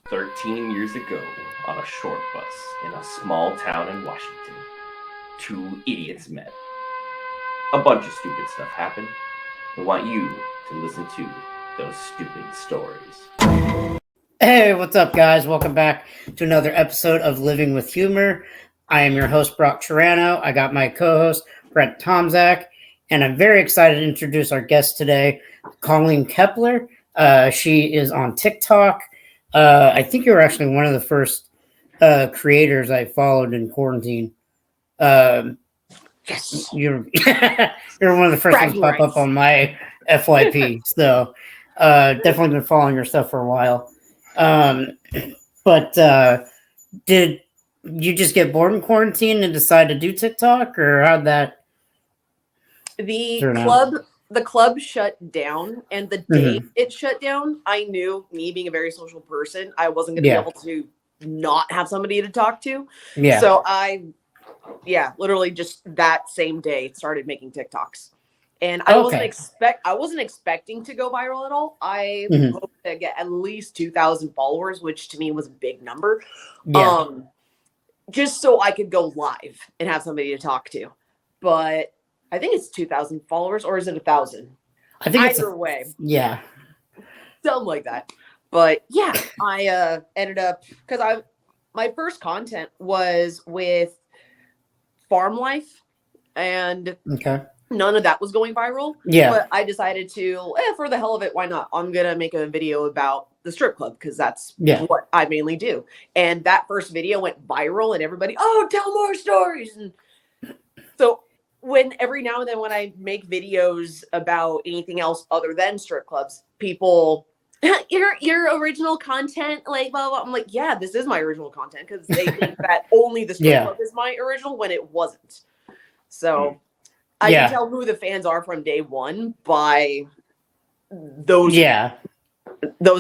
13 years ago, on a short bus in a small town in Washington, two idiots met. A bunch of stupid stuff happened. We want you to listen to those stupid stories. Hey, what's up, guys? Welcome back to another episode of Living with Humor. I am your host, Brock Terrano. I got my co-host, Brent Tomczak, and I'm very excited to introduce our guest today, Colleen Kepler. She is on TikTok. I think you were actually one of the first creators I followed in quarantine. Yes, you're one of the first ones to pop up on my FYP. So definitely been following your stuff for a while. But did you just get bored in quarantine and decide to do TikTok, or how'd that? The club shut down, and the day it shut down, I knew, me being a very social person, I wasn't going to be able to not have somebody to talk to. Yeah. So literally just that same day started making TikToks. And I wasn't expecting to go viral at all. I hoped to get at least 2,000 followers, which to me was a big number. Yeah. Just so I could go live and have somebody to talk to. But I think it's 2,000 followers, or is it 1,000? I think either way. Yeah. Something like that. But yeah, I ended up, because my first content was with farm life, and none of that was going viral. Yeah. But I decided to, for the hell of it, why not? I'm going to make a video about the strip club, because that's what I mainly do. And that first video went viral, and everybody, tell more stories. And so every now and then when I make videos about anything else other than strip clubs, people, your original content, like, blah, blah. I'm like, yeah, this is my original content, because they think that only the strip club is my original, when it wasn't. So I can tell who the fans are from day one by those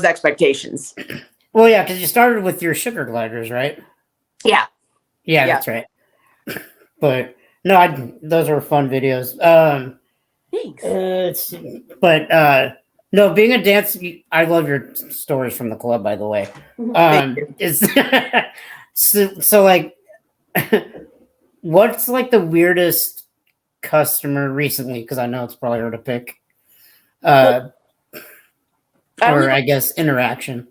expectations. Well, yeah, because you started with your sugar gliders, right? Yeah, that's right. But no, those are fun videos. Thanks. No, being a dancer, I love your stories from the club, by the way. So like, what's like the weirdest customer recently? Because I know it's probably hard to pick. I guess interaction.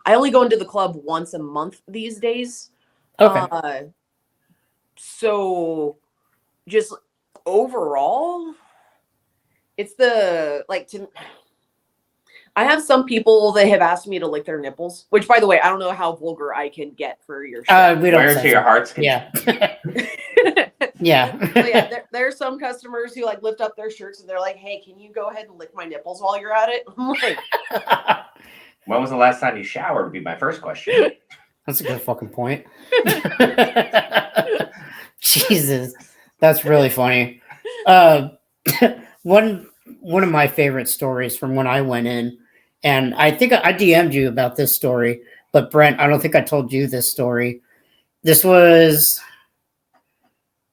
I only go into the club once a month these days. Okay. So just overall, it's I have some people that have asked me to lick their nipples, which, by the way, I don't know how vulgar I can get for your show. We don't. Where to your heart's content. There are some customers who like lift up their shirts and they're like, "Hey, can you go ahead and lick my nipples while you're at it?" I'm like, when was the last time you showered? Would be my first question. That's a good fucking point. Jesus, that's really funny. One of my favorite stories from when I went in, and I think I DM'd you about this story, but Brent, I don't think I told you this story. This was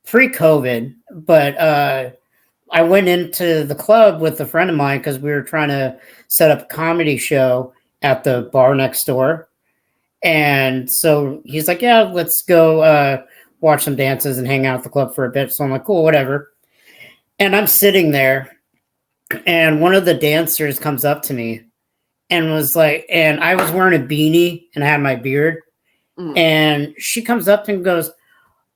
pre-COVID, but I went into the club with a friend of mine because we were trying to set up a comedy show at the bar next door. And so he's like, yeah, let's go watch some dances and hang out at the club for a bit. So I'm like, cool, whatever. And I'm sitting there, and one of the dancers comes up to me and was like, and I was wearing a beanie and I had my beard. And she comes up and goes,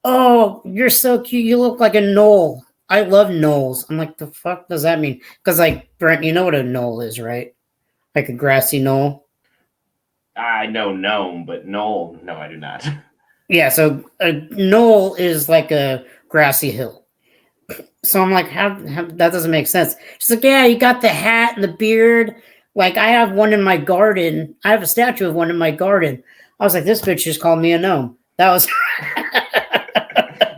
"Oh, you're so cute. You look like a knoll. I love knolls." I'm like, the fuck does that mean? Because, like, Brent, you know what a knoll is, right? Like a grassy knoll. I know gnome, but knoll, no, I do not. Yeah, so a knoll is like a grassy hill. So I'm like, how that doesn't make sense. She's like, yeah, you got the hat and the beard. Like, I have one in my garden. I have a statue of one in my garden. I was like, this bitch just called me a gnome. That was...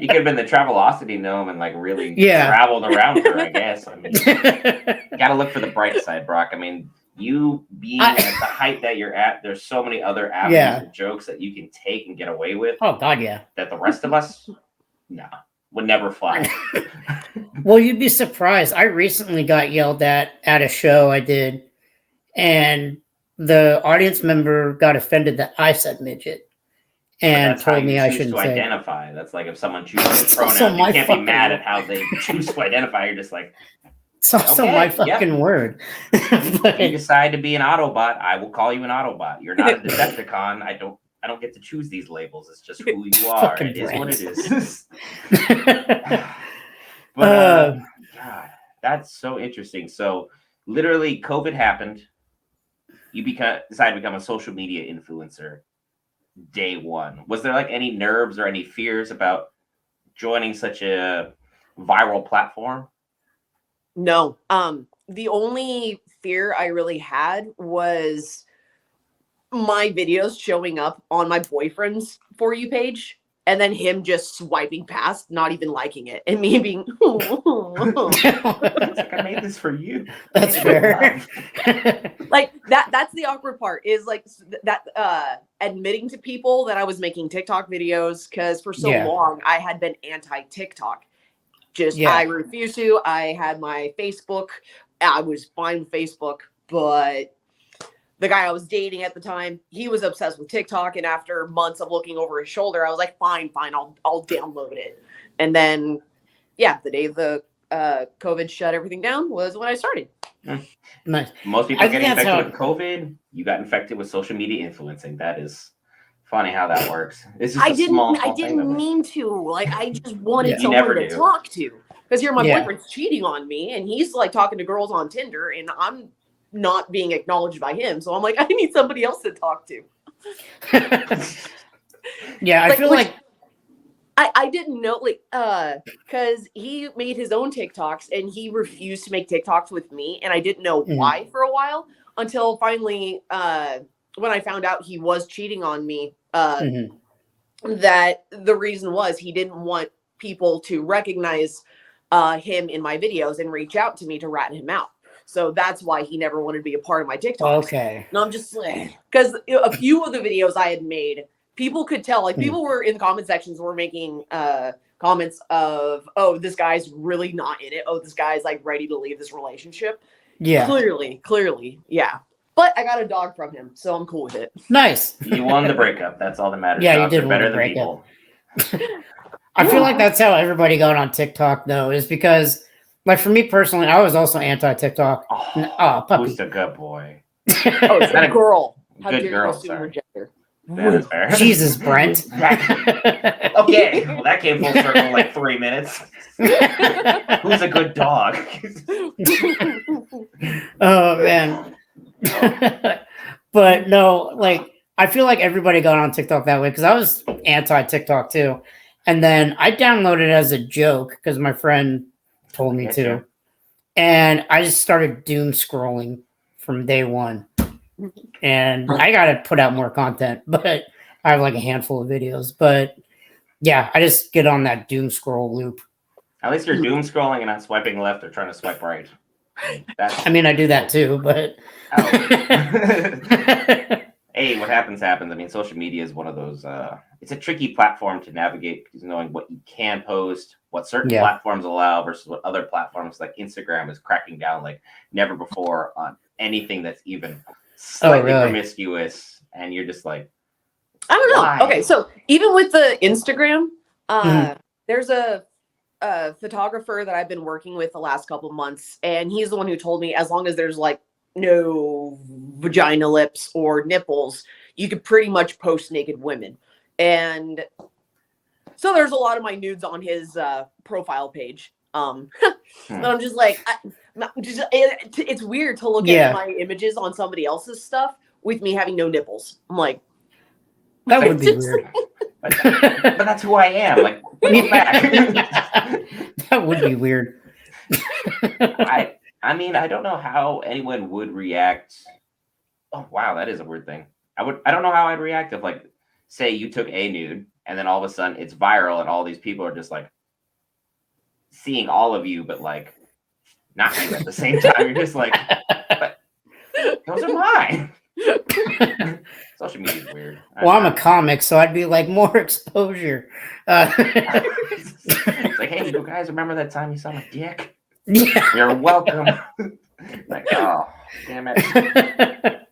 You could have been the Travelocity gnome and like really traveled around her, I guess. I mean, you gotta look for the bright side, Brock. I mean, you being at the height that you're at, there's so many other avenues of jokes that you can take and get away with. Oh God, yeah. That the rest of us, would never fly. Well, you'd be surprised. I recently got yelled at a show I did, and the audience member got offended that I said midget and told me I shouldn't say. Identify. That's like if someone chooses pronouns, you can't be mad at how they choose to identify. You're just like, it's also my fucking word. If you decide to be an Autobot, I will call you an Autobot. You're not a Decepticon. I don't get to choose these labels. It's just who you are. It is what it is. But God, that's so interesting. So literally COVID happened. You decided to become a social media influencer day one. Was there like any nerves or any fears about joining such a viral platform? No. The only fear I really had was my videos showing up on my boyfriend's For You page and then him just swiping past, not even liking it, and me being, it's like, I made this for you. That's fair. Like that's the awkward part is like that admitting to people that I was making TikTok videos, because for so long I had been anti-TikTok. I refused to. I had my Facebook. I was fine with Facebook, but the guy I was dating at the time, he was obsessed with TikTok. And after months of looking over his shoulder, I was like, fine, I'll download it. And then, the day the COVID shut everything down was when I started. Nice. Most people get infected with COVID. You got infected with social media influencing. That is funny how that works. It's just I didn't mean to. Like, I just wanted someone to talk to. Because here my boyfriend's cheating on me, and he's like talking to girls on Tinder, and I'm not being acknowledged by him. So I'm like, I need somebody else to talk to. I feel like I didn't know, like, because he made his own TikToks and he refused to make TikToks with me, and I didn't know why for a while until finally when I found out he was cheating on me, that the reason was he didn't want people to recognize him in my videos and reach out to me to rat him out. So that's why he never wanted to be a part of my TikToks. Okay. And I'm just like, because a few of the videos I had made, people could tell, like people were in the comment sections were making comments of, oh, this guy's really not in it. Oh, this guy's like ready to leave this relationship. Yeah. Clearly. Yeah. But I got a dog from him, so I'm cool with it. Nice. You won the breakup. That's all that matters. Yeah, Dogs you did are win better the than breakup. people. I feel like that's how everybody got on TikTok, though, is because, like, for me personally, I was also anti-TikTok. Oh, puppy. Who's a good boy? Oh, it's a girl. How good dare girl, you assume her gender? That's fair. Jesus, Brent. Okay, well, that came full circle in like 3 minutes. Who's a good dog? Oh, man. But no, like, I feel like everybody got on TikTok that way because I was anti-TikTok too. And then I downloaded it as a joke because my friend told me to. And I just started doom scrolling from day one. And I got to put out more content, but I have like a handful of videos. But yeah, I just get on that doom scroll loop. At least you're doom scrolling and not swiping left or trying to swipe right. I mean, I do that too, but. Hey, what happens. I mean, social media is one of those, it's a tricky platform to navigate because knowing what you can post, what certain platforms allow versus what other platforms like Instagram is cracking down like never before on anything that's even slightly promiscuous. And you're just like, I don't know. Why? Okay, so even with the Instagram, there's a photographer that I've been working with the last couple of months, and he's the one who told me as long as there's like no vagina lips or nipples, you could pretty much post naked women. And so there's a lot of my nudes on his profile page. And I'm just like, it's weird to look at my images on somebody else's stuff with me having no nipples. I'm like, that would be weird. But that's who I am. Like, that would be weird. I mean, I don't know how anyone would react. Oh, wow, that is a weird thing. I don't know how I'd react if, like, say you took a nude and then all of a sudden it's viral and all these people are just like seeing all of you, but like not you at the same time. You're just like, but those are mine. Social media is weird. Well, I'm a comic, so I'd be like more exposure. It's like, hey, you guys remember that time you saw my dick? Yeah. You're welcome. Like, oh, damn it.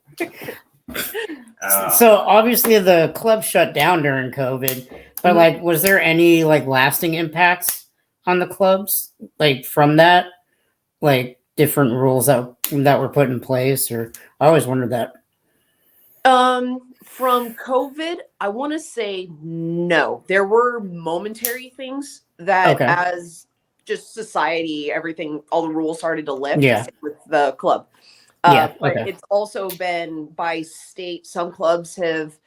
So obviously the club shut down during COVID, but like, was there any like lasting impacts on the clubs, like from that, like different rules that were put in place? Or I always wondered that. From COVID, I want to say no. There were momentary things that, as just society, everything, all the rules started to lift with the club. But it's also been by state. Some clubs have,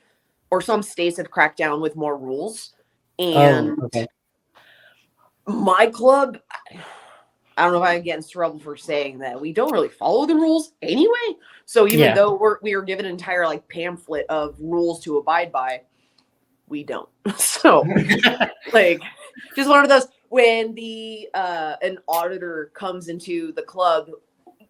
or some states have cracked down with more rules. And my club, I don't know if I get in trouble for saying that. We don't really follow the rules anyway. So even though we were given an entire like pamphlet of rules to abide by, we don't. So like just one of those when the an auditor comes into the club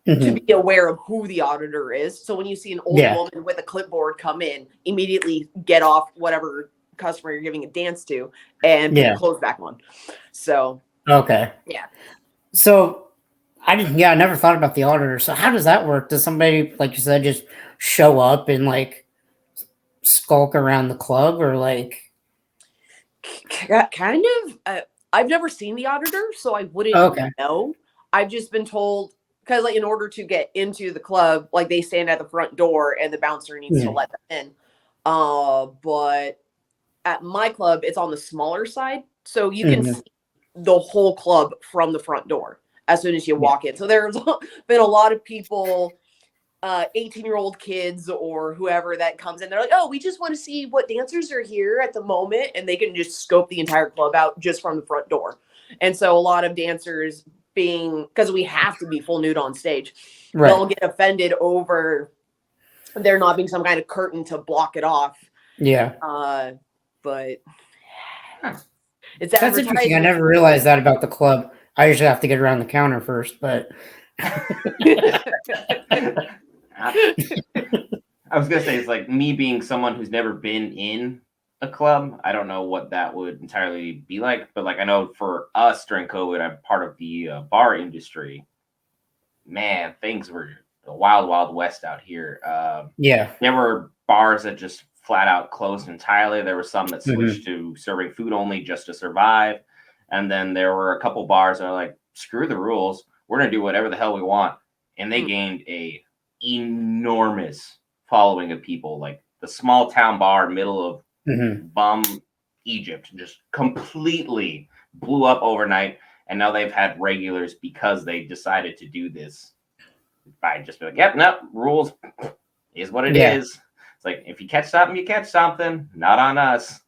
to be aware of who the auditor is. So when you see an old woman with a clipboard come in, immediately get off whatever customer you're giving a dance to and put your clothes back on. So so I never thought about the auditor. So how does that work? Does somebody, like you said, just show up and like skulk around the club, or like kind of? I've never seen the auditor, so I wouldn't know. I've just been told, because like in order to get into the club, like they stand at the front door and the bouncer needs to let them in. But at my club, it's on the smaller side, so you can see the whole club from the front door as soon as you walk in. So there's been a lot of people, 18-year-old kids or whoever that comes in. They're like, oh, we just want to see what dancers are here at the moment. And they can just scope the entire club out just from the front door. And so a lot of dancers because we have to be full nude on stage, they'll get offended over there not being some kind of curtain to block it off. But that's interesting. I never realized that about the club. I usually have to get around the counter first, but I was gonna say, it's like me being someone who's never been in a club. I don't know what that would entirely be like, but like I know for us during COVID, I'm part of the bar industry. Man, things were the wild, wild west out here. There were bars that just flat out closed entirely. There were some that switched to serving food only just to survive. And then there were a couple bars that are like, screw the rules. We're going to do whatever the hell we want. And they gained a enormous following of people. Like the small town bar, middle of bum Egypt, just completely blew up overnight. And now they've had regulars because they decided to do this by just being like, yep, no, rules is what it is. It's like, if you catch something, you catch something. Not on us.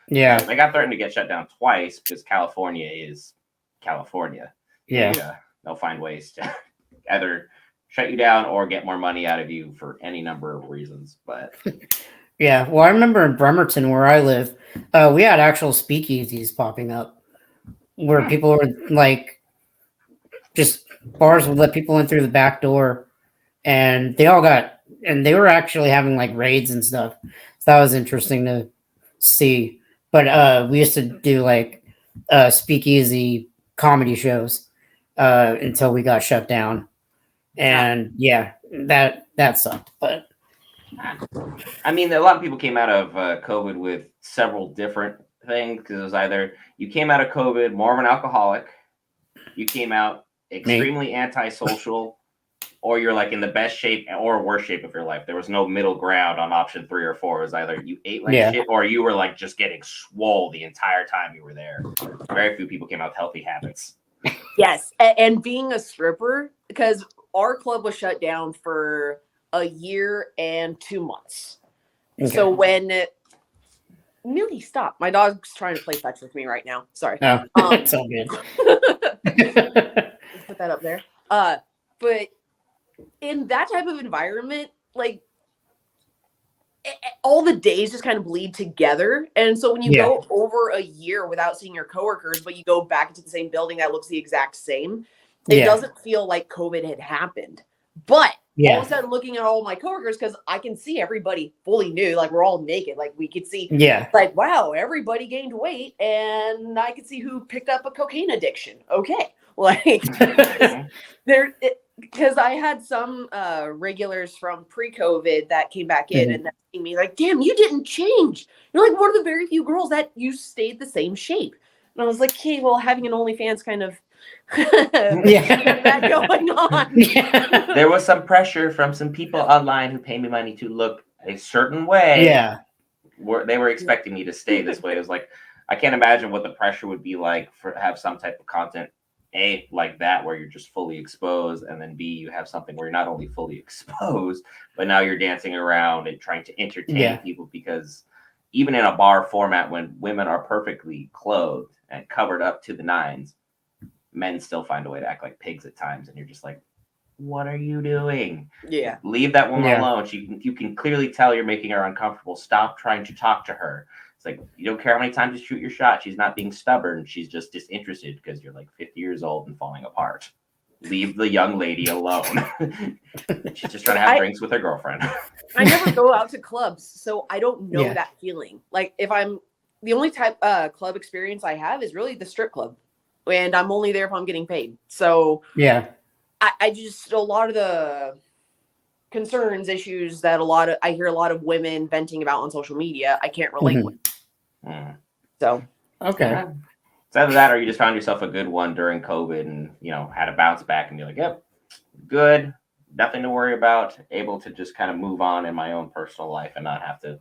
Yeah. They got threatened to get shut down twice because California is California. They'll find ways to either shut you down or get more money out of you for any number of reasons. But well, I remember in Bremerton, where I live, we had actual speakeasies popping up where people were like, just bars would let people in through the back door, and they were actually having like raids and stuff. So that was interesting to see. But we used to do like speakeasy comedy shows until we got shut down, and that sucked. But I mean, a lot of people came out of COVID with several different things, because it was either you came out of COVID more of an alcoholic, you came out extremely antisocial, or you're like in the best shape or worst shape of your life. There was no middle ground on option 3 or 4. It was either you ate like shit or you were like just getting swole the entire time you were there. Very few people came out with healthy habits. Yes. And being a stripper, because our club was shut down for a year and 2 months. So when Millie, stop. My dog's trying to play fetch with me right now. Sorry. It's all good. Put that up there. But in that type of environment, like all the days just kind of bleed together. And so when you go over a year without seeing your coworkers, but you go back into the same building that looks the exact same, it doesn't feel like COVID had happened. But all of a sudden looking at all my coworkers, because I can see everybody fully nude, like we're all naked, like we could see like, wow, everybody gained weight, and I could see who picked up a cocaine addiction. Okay. Like because I had some regulars from pre-COVID that came back in and that me like, damn, you didn't change. You're like one of the very few girls that you stayed the same shape. And I was like, okay, well, having an OnlyFans kind of that going on. Yeah. There was some pressure from some people online who pay me money to look a certain way. Yeah. They were expecting me to stay this way. It was like, I can't imagine what the pressure would be like for have some type of content, A, like that, where you're just fully exposed, and then B, you have something where you're not only fully exposed, but now you're dancing around and trying to entertain people, because even in a bar format, when women are perfectly clothed and covered up to the nines, men still find a way to act like pigs at times, and you're just like, what are you doing? Yeah. Leave that woman alone. You can clearly tell you're making her uncomfortable. Stop trying to talk to her. It's like, you don't care how many times you shoot your shot. She's not being stubborn. She's just disinterested because you're like 50 years old and falling apart. Leave the young lady alone. She's just trying to have drinks with her girlfriend. I never go out to clubs, so I don't know that feeling. Like, if I'm the only type club experience I have is really the strip club, and I'm only there if I'm getting paid. So I just, a lot of the concerns, issues that I hear a lot of women venting about on social media, I can't relate with. So okay. It's either that or you just found yourself a good one during COVID and, had a bounce back and you're like, yep, good, nothing to worry about, able to just kind of move on in my own personal life and not have to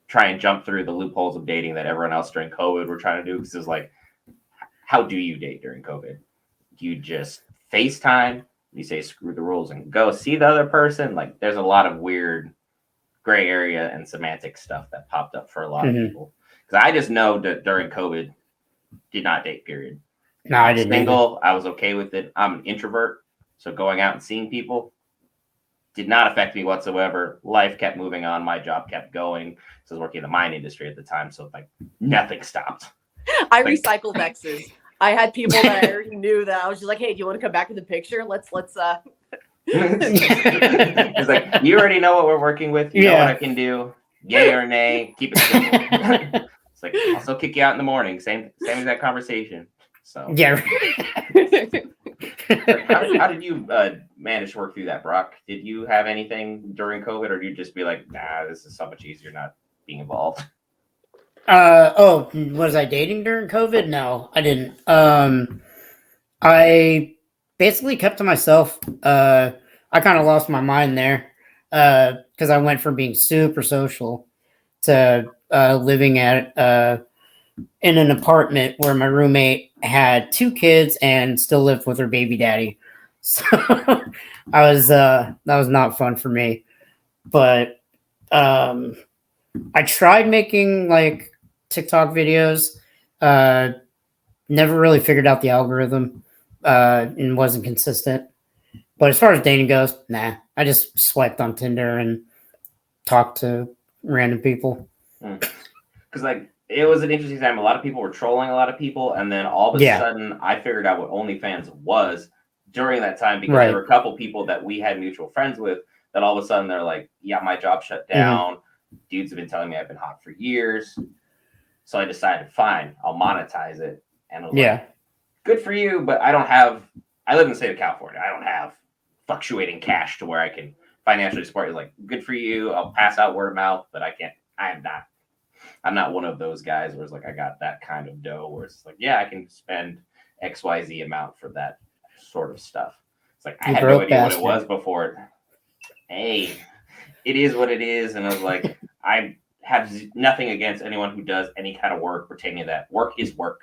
try and jump through the loopholes of dating that everyone else during COVID were trying to do. Because it's like, how do you date during COVID? Do you just FaceTime? You say screw the rules and go see the other person? Like, there's a lot of weird gray area and semantic stuff that popped up for a lot of people. Because I just know that during COVID, did not date, period. No, I didn't. Single, I was okay with it. I'm an introvert, so going out and seeing people did not affect me whatsoever. Life kept moving on. My job kept going. So I was working in the mine industry at the time, so like nothing stopped. I recycled exes. I had people that I already knew that I was just like, hey, do you want to come back in the picture? Let's It's like, you already know what we're working with. You know what I can do. Yay or nay. Keep it simple. It's like, I'll still kick you out in the morning. Same exact conversation. So how did you manage to work through that, Brock? Did you have anything during COVID, or did you just be like, nah, this is so much easier not being involved? Was I dating during COVID? No, I didn't. I basically kept to myself. I kind of lost my mind there because I went from being super social to living at in an apartment where my roommate had 2 kids and still lived with her baby daddy. So that was not fun for me. But I tried making like TikTok videos. Never really figured out the algorithm and wasn't consistent. But as far as dating goes, nah. I just swiped on Tinder and talked to random people. Because like, it was an interesting time. A lot of people were trolling a lot of people, and then all of a sudden I figured out what OnlyFans was during that time, because there were a couple people that we had mutual friends with that all of a sudden they're like, yeah, my job shut down. Dudes have been telling me I've been hot for years. So I decided, fine, I'll monetize it. And I was like, good for you, but I live in the state of California. I don't have fluctuating cash to where I can financially support you. Like, good for you. I'll pass out word of mouth, but I'm not one of those guys where it's like, I got that kind of dough where it's like, yeah, I can spend XYZ amount for that sort of stuff. It's like, I had no idea what it was before. Hey, it is what it is. And I was like, I have nothing against anyone who does any kind of work pertaining to that. Work is work.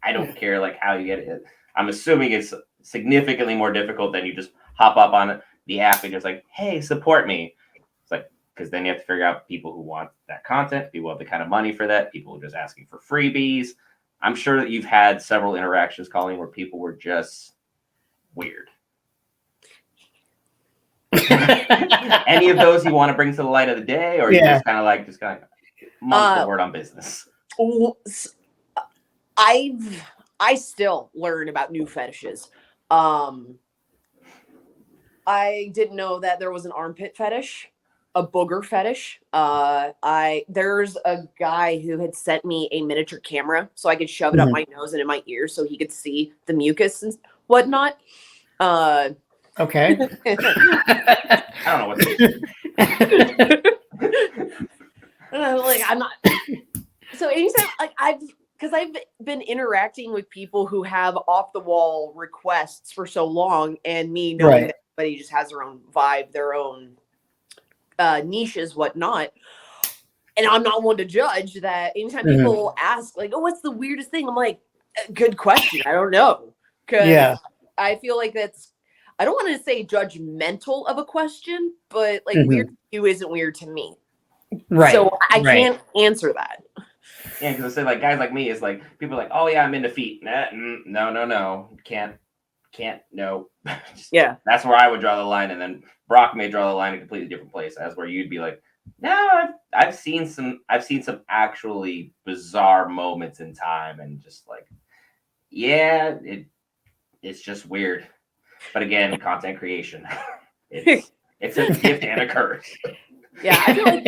I don't care like how you get it. I'm assuming it's significantly more difficult than you just hop up on the app and just like, hey, support me. It's like, because then you have to figure out people who want that content, people who have the kind of money for that, people who are just asking for freebies. I'm sure that you've had several interactions, Colleen, where people were just weird. Any of those you want to bring to the light of the day, or you just kind of month the word on business? I still learn about new fetishes. I didn't know that there was an armpit fetish, a booger fetish. There's a guy who had sent me a miniature camera so I could shove it up my nose and in my ears so he could see the mucus and whatnot. Okay. I don't know what to do. Like, I'm not. So anytime, like, I've been interacting with people who have off the wall requests for so long, and me knowing that everybody just has their own vibe, their own niches, whatnot. And I'm not one to judge that. Anytime people ask, like, "Oh, what's the weirdest thing?" I'm like, "Good question. I don't know." Because I feel like that's, I don't want to say judgmental of a question, but like weird to you isn't weird to me. Right. So I can't answer that. Yeah, because I say, like, guys like me, is like, people are like, "Oh yeah, I'm into feet." No, can't, no. Yeah, that's where I would draw the line, and then Brock may draw the line in a completely different place, as where you'd be like, "No, I've seen some actually bizarre moments in time, and just like, yeah, it's just weird." But again, content creation, it's a gift and a curse. Yeah, I feel like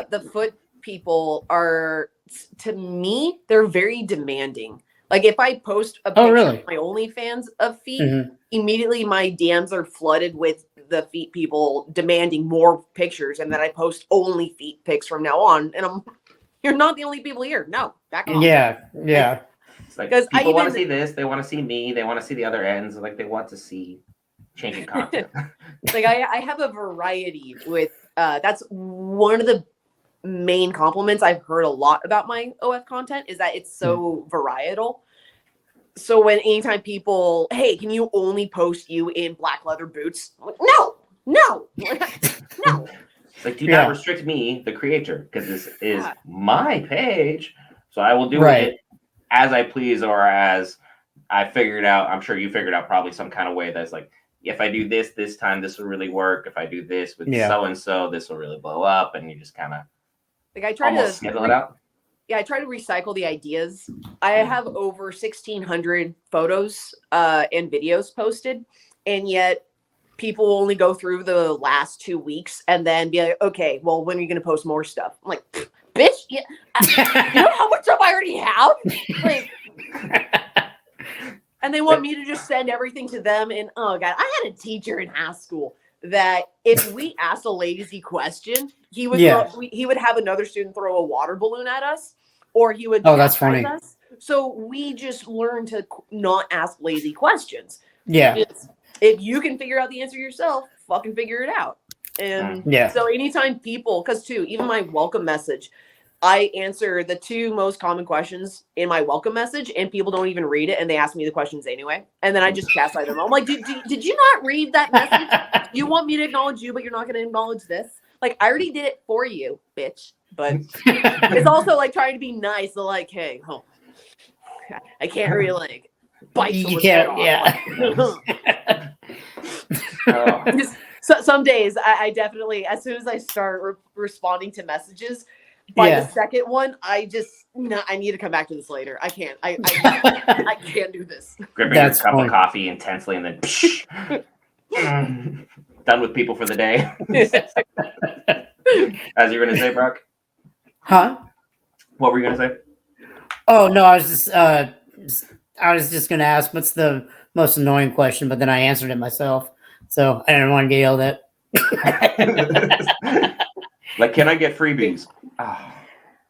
the foot people are, to me, they're very demanding. Like, if I post a picture of my OnlyFans of feet, immediately my DMs are flooded with the feet people demanding more pictures, and then I post only feet pics from now on. And you're not the only people here. No, back off. Yeah. It's like, people want to see this, they want to see me, they want to see the other ends, like they want to see changing content. Like, I have a variety with that's one of the main compliments I've heard a lot about my OF content, is that it's so varietal. So when anytime people, "Hey, can you only post you in black leather boots?" I'm like, no. It's like, do not restrict me, the creator, because this is my page, so I will do it as I please, or as I figured out. I'm sure you figured out probably some kind of way that's like, if I do this time, this will really work. If I do this with so and so, this will really blow up, and you just kind of like, I try almost schedule it out. Yeah, I try to recycle the ideas. I have over 1,600 photos and videos posted, and yet people only go through the last 2 weeks and then be like, "Okay, well, when are you going to post more stuff?" I'm like, "Bitch, you know how much stuff I already have?" Like, and they want me to just send everything to them. And oh god, I had a teacher in high school that if we asked a lazy question, he would he would have another student throw a water balloon at us, or he would that's funny. us. So we just learned to not ask lazy questions. Yeah. If you can figure out the answer yourself, fucking figure it out. And so anytime people, because too, even my welcome message, I answer the 2 most common questions in my welcome message, and people don't even read it, and they ask me the questions anyway. And then I just chastise them. I'm like, did you not read that message? You want me to acknowledge you, but you're not going to acknowledge this? Like, I already did it for you, bitch. But it's also like trying to be nice. So like, hey, I can't really like bite someone's head off. So some days I definitely, as soon as I start responding to messages, by the second one, I need to come back to this later. I can't. I can't do this. Gripping your cup of coffee intensely, and then done with people for the day. As you were going to say, Brock? Huh? What were you going to say? Oh no, I was just going to ask what's the most annoying question, but then I answered it myself, so I didn't want to get yelled at. Like, can I get freebies? Oh,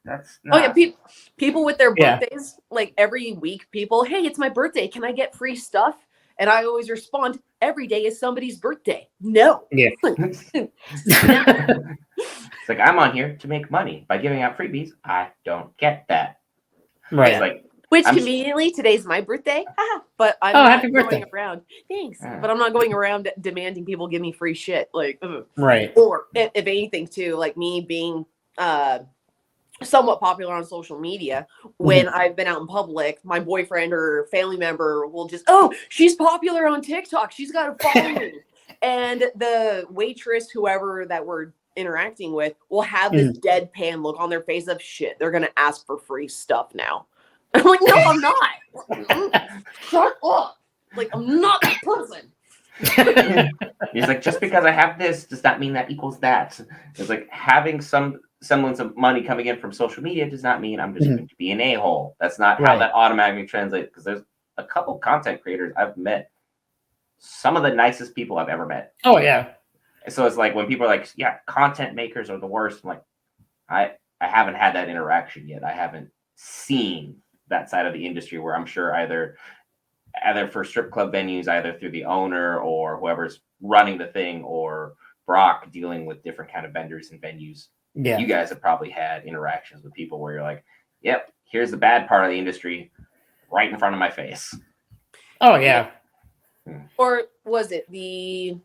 that's not... Oh yeah, people with their birthdays, like every week, people, "Hey, it's my birthday. Can I get free stuff?" And I always respond, "Every day is somebody's birthday. No." Yeah. It's like, I'm on here to make money by giving out freebies. I don't get that. Right. It's like, which conveniently today's my birthday. But I'm not going around. Thanks. But I'm not going around demanding people give me free shit. Like, right. Or if anything too, like me being somewhat popular on social media, when I've been out in public, my boyfriend or family member will just, "Oh, she's popular on TikTok. She's got a following." And the waitress, whoever that we're interacting with, will have this deadpan look on their face of, shit, they're going to ask for free stuff now. I'm like, no, I'm not. Shut up. Like, I'm not that person. He's like, just because I have this does not mean that equals that. It's like, having some semblance of money coming in from social media does not mean I'm just going to be an a-hole. That's not how that automatically translates. Because there's a couple content creators I've met some of the nicest people I've ever met. Oh yeah. So it's like when people are like, yeah, content makers are the worst. I'm like, I haven't had that interaction yet. I haven't seen that side of the industry where I'm sure either for strip club venues, either through the owner or whoever's running the thing, or Brock dealing with different kind of vendors and venues. Yeah. You guys have probably had interactions with people where you're like, yep, here's the bad part of the industry right in front of my face. Oh yeah. Or was it the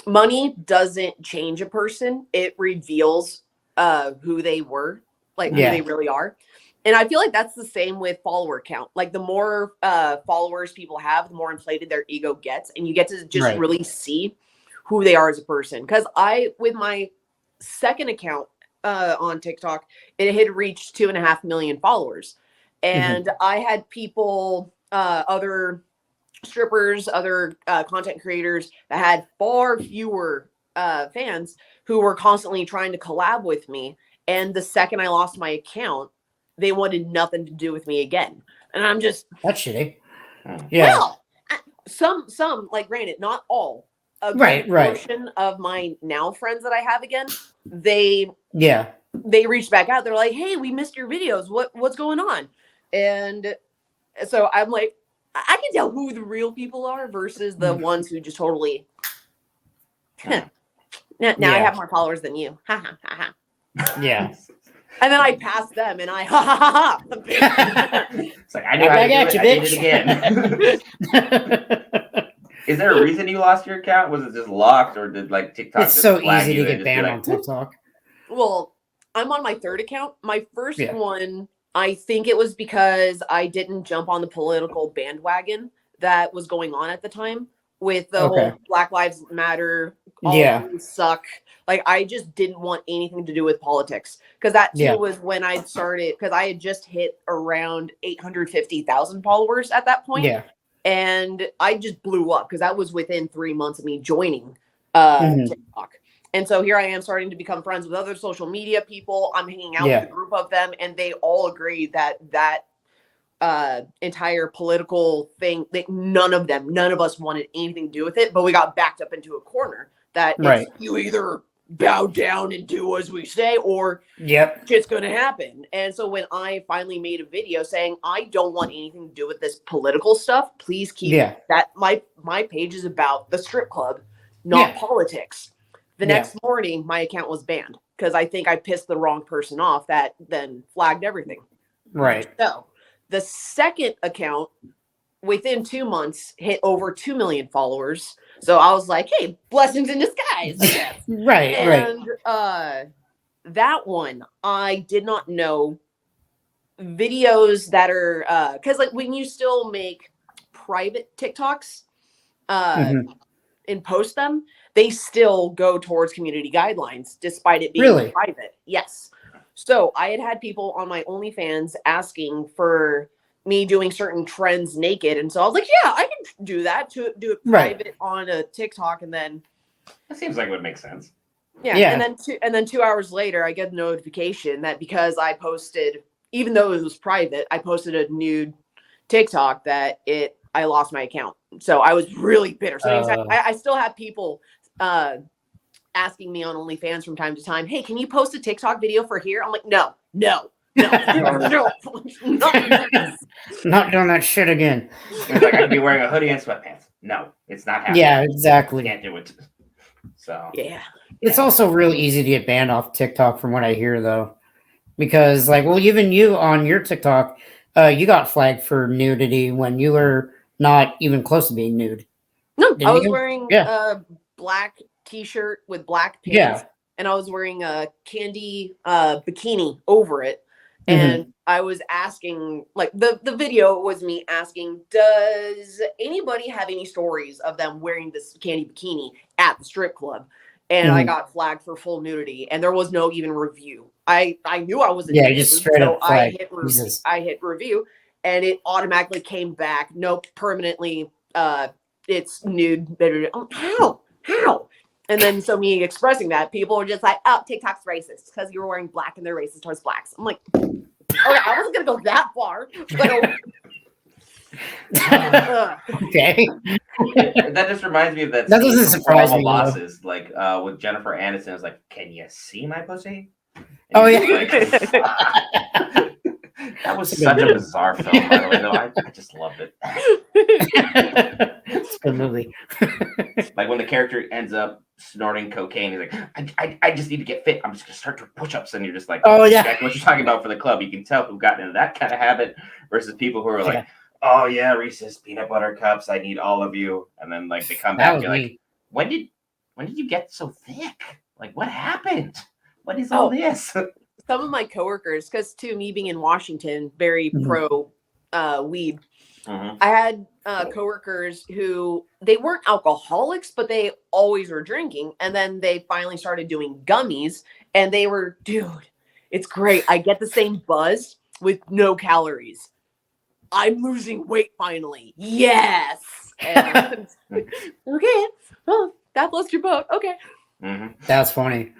money doesn't change a person, it reveals who they were, like who they really are. And I feel like that's the same with follower count. Like the more followers people have, the more inflated their ego gets, and you get to just really see who they are as a person. Because with my second account on TikTok, it had reached 2.5 million followers, and I had people, other strippers, other content creators that had far fewer fans who were constantly trying to collab with me. And the second I lost my account, they wanted nothing to do with me again. And I'm just, that's shitty. Yeah. Well, some like, granted, not all. A good portion of my now friends that I have again, they reached back out. They're like, hey, we missed your videos. What's going on? And so I'm like, I can tell who the real people are versus the ones who just totally. Now I have more followers than you. Ha ha ha ha. Yeah. And then I pass them, and I ha ha ha ha. It's like I knew how to do it. I did it again. Is there a reason you lost your account? Was it just locked, or did like TikTok? It's so easy to get banned on TikTok. Well, I'm on my third account. My first one, I think it was because I didn't jump on the political bandwagon that was going on at the time with the whole Black Lives Matter. All suck. Like, I just didn't want anything to do with politics, because that too was when I started, because I had just hit around 850,000 followers at that point. Yeah. And I just blew up because that was within 3 months of me joining TikTok. And so here I am starting to become friends with other social media people. I'm hanging out with a group of them, and they all agree that entire political thing, that none of us wanted anything to do with it, but we got backed up into a corner that you either bow down and do as we say, or shit's gonna happen. And so when I finally made a video saying I don't want anything to do with this political stuff, please keep that my page is about the strip club, not politics. The next morning my account was banned because I think I pissed the wrong person off that then flagged everything. Right. So the second account within 2 months hit over 2 million followers. So I was like, hey, blessings in disguise. Right. And that one, I did not know videos that are, because like when you still make private TikToks and post them, they still go towards community guidelines despite it being private. Yes. So I had people on my OnlyFans asking for me doing certain trends naked, and so I was like, yeah, I can do that, to do it private on a TikTok. And then that seems like it would make sense. And then 2 hours later I get a notification that because I posted, even though it was private, I posted a nude TikTok, that I lost my account. So I was really bitter. So I still have people asking me on OnlyFans from time to time, hey, can you post a TikTok video for here? I'm like, no. Not doing that shit again. It's like I could be wearing a hoodie and sweatpants. No, it's not happening. Yeah, exactly. Can't do it. So it's also real easy to get banned off TikTok from what I hear, though, because like, well, even you on your TikTok, you got flagged for nudity when you were not even close to being nude. No, I was wearing a black t-shirt with black pants, and I was wearing a candy bikini over it. And I was asking, like, the video was me asking, does anybody have any stories of them wearing this candy bikini at the strip club? And I got flagged for full nudity, and there was no even review. I knew I was a nude, just straight up I hit review, and it automatically came back. Nope, permanently, it's nude. How? And then so me expressing that, people were just like, oh, TikTok's racist because you were wearing black and they're racist towards blacks. I'm like, okay, I wasn't going to go that far. But Okay. That just reminds me of that. That doesn't surprise me. Bosses, like with Jennifer Aniston, is like, "Can you see my pussy?" Oh yeah. Like, that was such a bizarre film, by the way. Though I just loved it. It's a good movie. Like when the character ends up snorting cocaine, he's like, I just need to get fit. I'm just gonna start doing push-ups, and you're just like, oh yeah, exactly what you're talking about for the club. You can tell who got into that kind of habit versus people who are like, oh yeah, Reese's peanut butter cups. I need all of you, and then like they come back and you're like, when did you get so thick? Like what happened? What is all this? Some of my coworkers, because to me being in Washington, very pro weed. I had coworkers who they weren't alcoholics, but they always were drinking. And then they finally started doing gummies and they were, dude, it's great. I get the same buzz with no calories. I'm losing weight finally. Yes. And, okay. Well, that floats your boat. Okay. That's funny.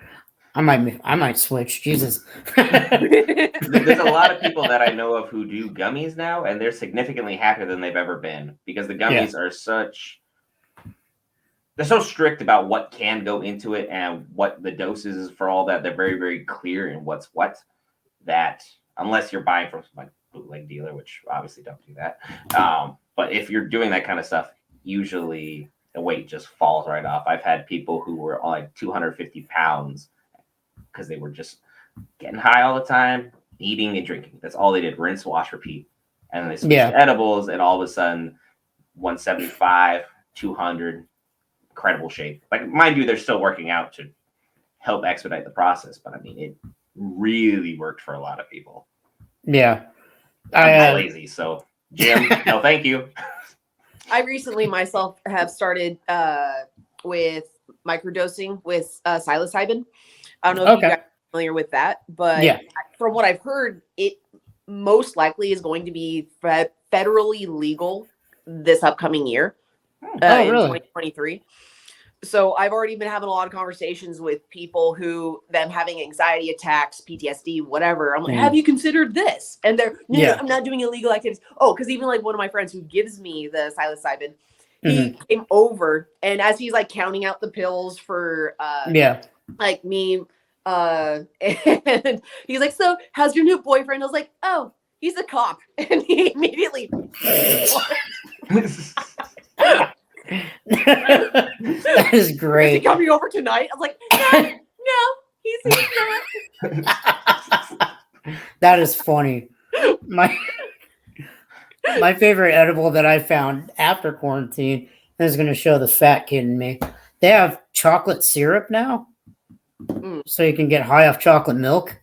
I might switch. Jesus. There's a lot of people that I know of who do gummies now, and they're significantly happier than they've ever been because the gummies are they're so strict about what can go into it and what the doses is for all that. They're very, very clear in what's what, that unless you're buying from like bootleg dealer, which obviously don't do that. But if you're doing that kind of stuff, usually the weight just falls right off. I've had people who were like 250 pounds because they were just getting high all the time, eating and drinking. That's all they did. Rinse, wash, repeat. And then they switched to edibles, and all of a sudden, 175, 200, incredible shape. Like, mind you, they're still working out to help expedite the process. But, I mean, it really worked for a lot of people. Yeah. I'm lazy, so, Jim, no thank you. I recently myself have started with microdosing with psilocybin. I don't know if you guys are familiar with that, but from what I've heard, it most likely is going to be federally legal this upcoming year in 2023. So I've already been having a lot of conversations with people who them having anxiety attacks, PTSD, whatever. I'm like, have you considered this? And they're, no, I'm not doing illegal activities. Oh, because even like one of my friends who gives me the psilocybin, he came over, and as he's like counting out the pills for like me, and he's like, so how's your new boyfriend? I was like, oh, he's a cop. And he immediately that is great. Is he coming over tonight? I was like, no, he's not. That is funny. My favorite edible that I found after quarantine is going to show the fat kid in me. They have chocolate syrup now, so you can get high off chocolate milk.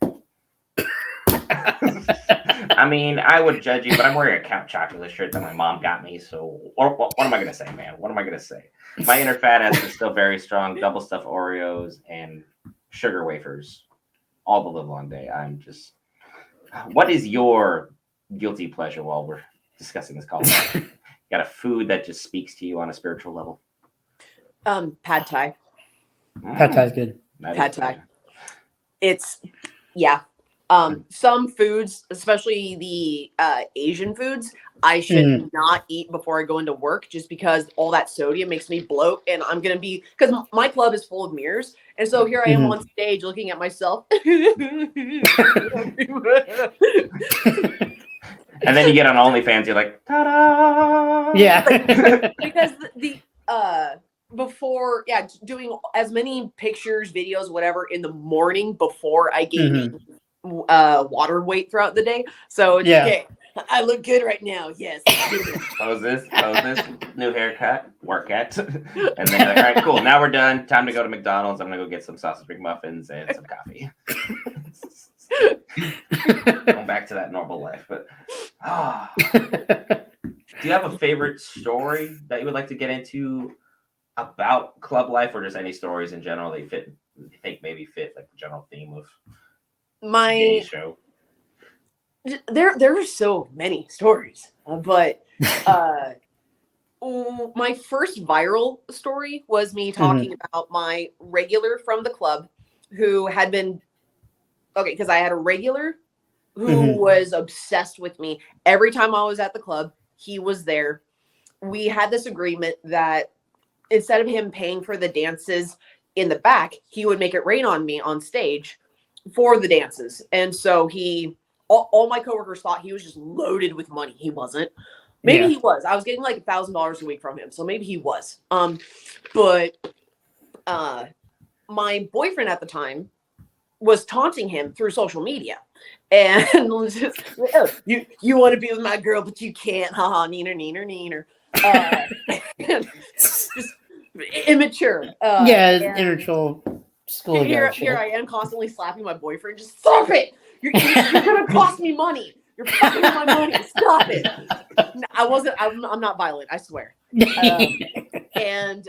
I mean, I would judge you, but I'm wearing a Count Chocula shirt that my mom got me. So what am I going to say, man? What am I going to say? My inner fat ass is still very strong. Double stuffed Oreos and sugar wafers all the live long day. I'm just... What is your guilty pleasure while we're discussing this call? You got a food that just speaks to you on a spiritual level? Pad Thai. Pad Thai is good. Pad Thai. It's, some foods, especially the Asian foods, I should not eat before I go into work just because all that sodium makes me bloat, and I'm going to be, because my club is full of mirrors, and so here I am on stage looking at myself. And then you get on OnlyFans, you're like, ta-da! Yeah. Because the before, doing as many pictures, videos, whatever in the morning before I gain water weight throughout the day. So it's okay. I look good right now. Yes. Pose this, new haircut, workout. And then you're like, all right, cool. Now we're done. Time to go to McDonald's. I'm gonna go get some sausage McMuffins and some coffee. Going back to that normal life. But do you have a favorite story that you would like to get into about club life, or just any stories in general that you think maybe fit like the general theme of my show? There are so many stories, but my first viral story was me talking about my regular from the club who had been because I had a regular who was obsessed with me every time I was at the club. he was there. We had this agreement that instead of him paying for the dances in the back, he would make it rain on me on stage for the dances. And so all my coworkers thought he was just loaded with money. He wasn't. Maybe he was. I was getting like $1,000 a week from him, so maybe he was. But my boyfriend at the time was taunting him through social media, and just, oh, you want to be with my girl, but you can't. Haha, neener. Just immature. Immature school. Here I am constantly slapping my boyfriend. Just stop it. You're gonna cost me money. You're fucking with my money. Stop it. No, I'm not violent. I swear. And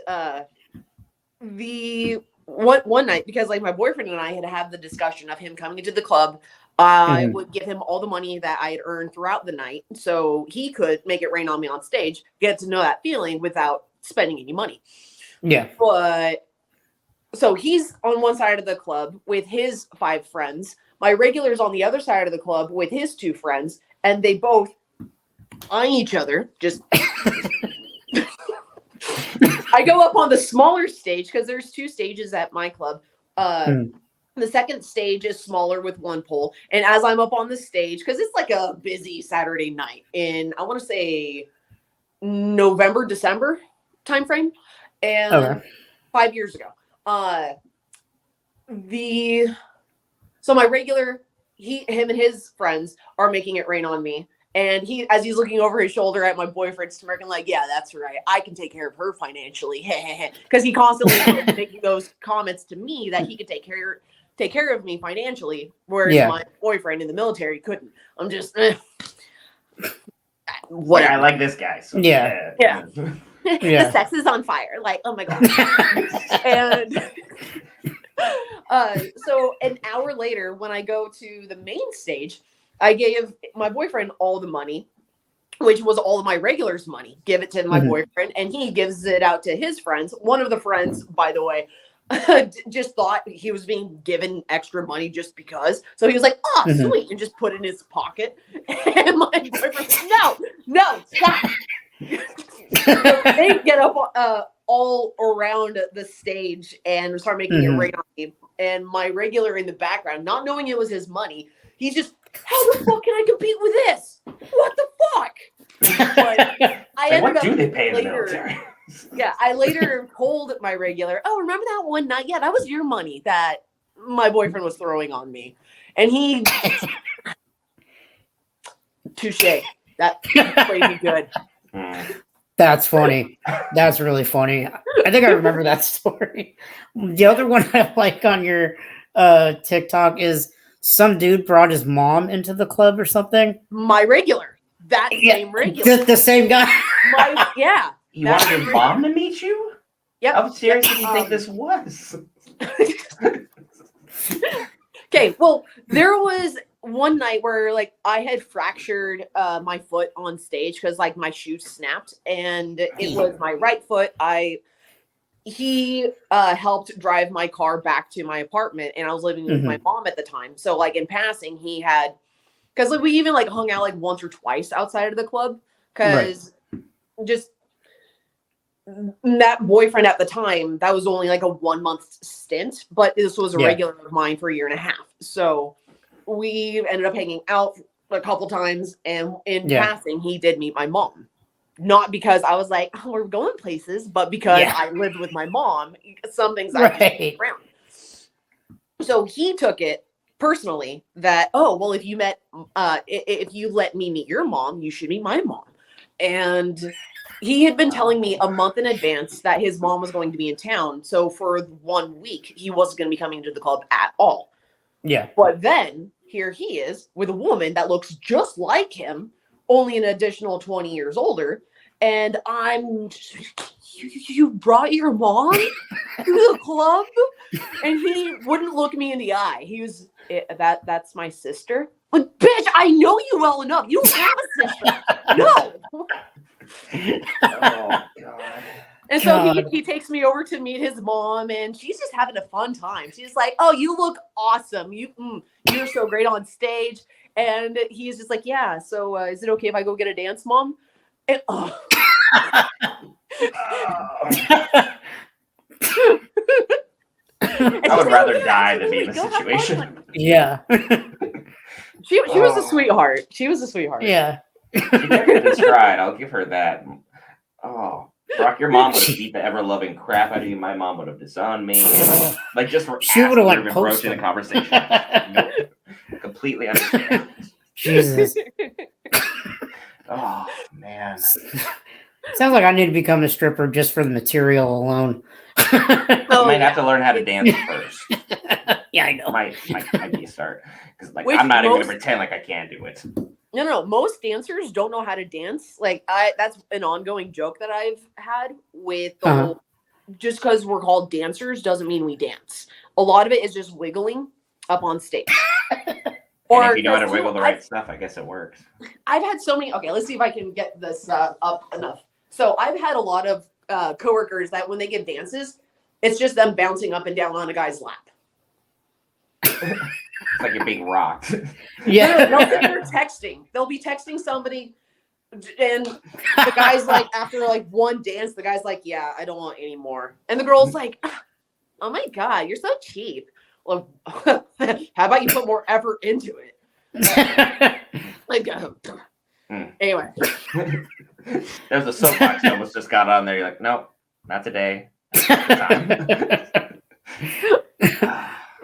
the one night, because like my boyfriend and I had the discussion of him coming into the club, I would give him all the money that I had earned throughout the night, so he could make it rain on me on stage, get to know that feeling without spending any money. Yeah. But so he's on one side of the club with his 5 friends. My regular's on the other side of the club with his 2 friends, and they both eye each other. Just I go up on the smaller stage because there's 2 stages at my club. The second stage is smaller with 1 pole, and as I'm up on the stage, because it's like a busy Saturday night in, I want to say, November, December timeframe, and 5 years ago. So my regular, him and his friends are making it rain on me. And as he's looking over his shoulder at my boyfriend, smirking like, yeah, that's right. I can take care of her financially. Because he constantly was making those comments to me that he could take care of me financially, whereas my boyfriend in the military couldn't. I'm just, whatever. I like this guy. So yeah. The sex is on fire. Like, oh my God. And so an hour later, when I go to the main stage, I gave my boyfriend all the money, which was all of my regulars' money. Give it to my boyfriend, and he gives it out to his friends. One of the friends, by the way, just thought he was being given extra money just because. So he was like, "Oh, sweet," and just put it in his pocket. And my boyfriend said, "No, stop." They get up all around the stage and start making it rain on me. And my regular in the background, not knowing it was his money, he's just, how the fuck can I compete with this? What the fuck? But I ended what up do they pay later, in the military? Yeah, I later told my regular, oh, remember that one night? Yeah, that was your money that my boyfriend was throwing on me. And he, touche. That played me good. That's funny. That's really funny. I think I remember that story. The other one I like on your TikTok is some dude brought his mom into the club or something. My regular. That same regular. The same guy. You wanted his mom to meet you? Yep. How serious do you think this was? Okay, well, there was one night where like I had fractured my foot on stage because like my shoe snapped, and it was my right foot. He helped drive my car back to my apartment, and I was living with my mom at the time. So like in passing, he had, because like we even like hung out like once or twice outside of the club, because just that boyfriend at the time, that was only like a 1 month stint, but this was a regular of mine for 1.5 years. So we ended up hanging out a couple times, and in passing, he did meet my mom. Not because I was like, oh, we're going places, but because I lived with my mom. Some things I just around. So he took it personally that, oh, well, if you let me meet your mom, you should meet my mom. And he had been telling me a month in advance that his mom was going to be in town. So for 1 week, he wasn't going to be coming to the club at all. Yeah. But then here he is with a woman that looks just like him, only an additional 20 years older. And I'm, you brought your mom to the club? And he wouldn't look me in the eye. He was, that's my sister. Like, bitch, I know you well enough. You don't have a sister. No. Oh, God. And so he takes me over to meet his mom, and she's just having a fun time. She's like, oh, you look awesome. You're so great on stage. And he's just like, yeah, so is it okay if I go get a dance, Mom? And, I would rather die than be in this situation. Yeah. She was a sweetheart. She was a sweetheart. Yeah. She took it in stride. I'll give her that. Oh, Brock, your mom would have beat the ever-loving crap out of you. My mom would have disowned me. Like, just for she would have went broaching a conversation. Nope. Completely understand. Jesus. Oh, man. Sounds like I need to become a stripper just for the material alone. I might have to learn how to dance first. Yeah, I know. Might be a start. Because I'm not even going to pretend like I can do it. No. Most dancers don't know how to dance. Like that's an ongoing joke that I've had with the whole. Just because we're called dancers doesn't mean we dance. A lot of it is just wiggling up on stage. Or if you know how to wiggle the right stuff, I guess it works. I've had so many. Okay, let's see if I can get this up enough. So I've had a lot of coworkers that when they give dances, it's just them bouncing up and down on a guy's lap. It's like you're being rocked. Yeah. They're texting. They'll be texting somebody, and the guy's like, after like one dance, the guy's like, "Yeah, I don't want any more." And the girl's like, "Oh my god, you're so cheap." Well, how about you put more effort into it? Like, anyway. There's a soapbox that almost just got on there. You're like, nope, not today.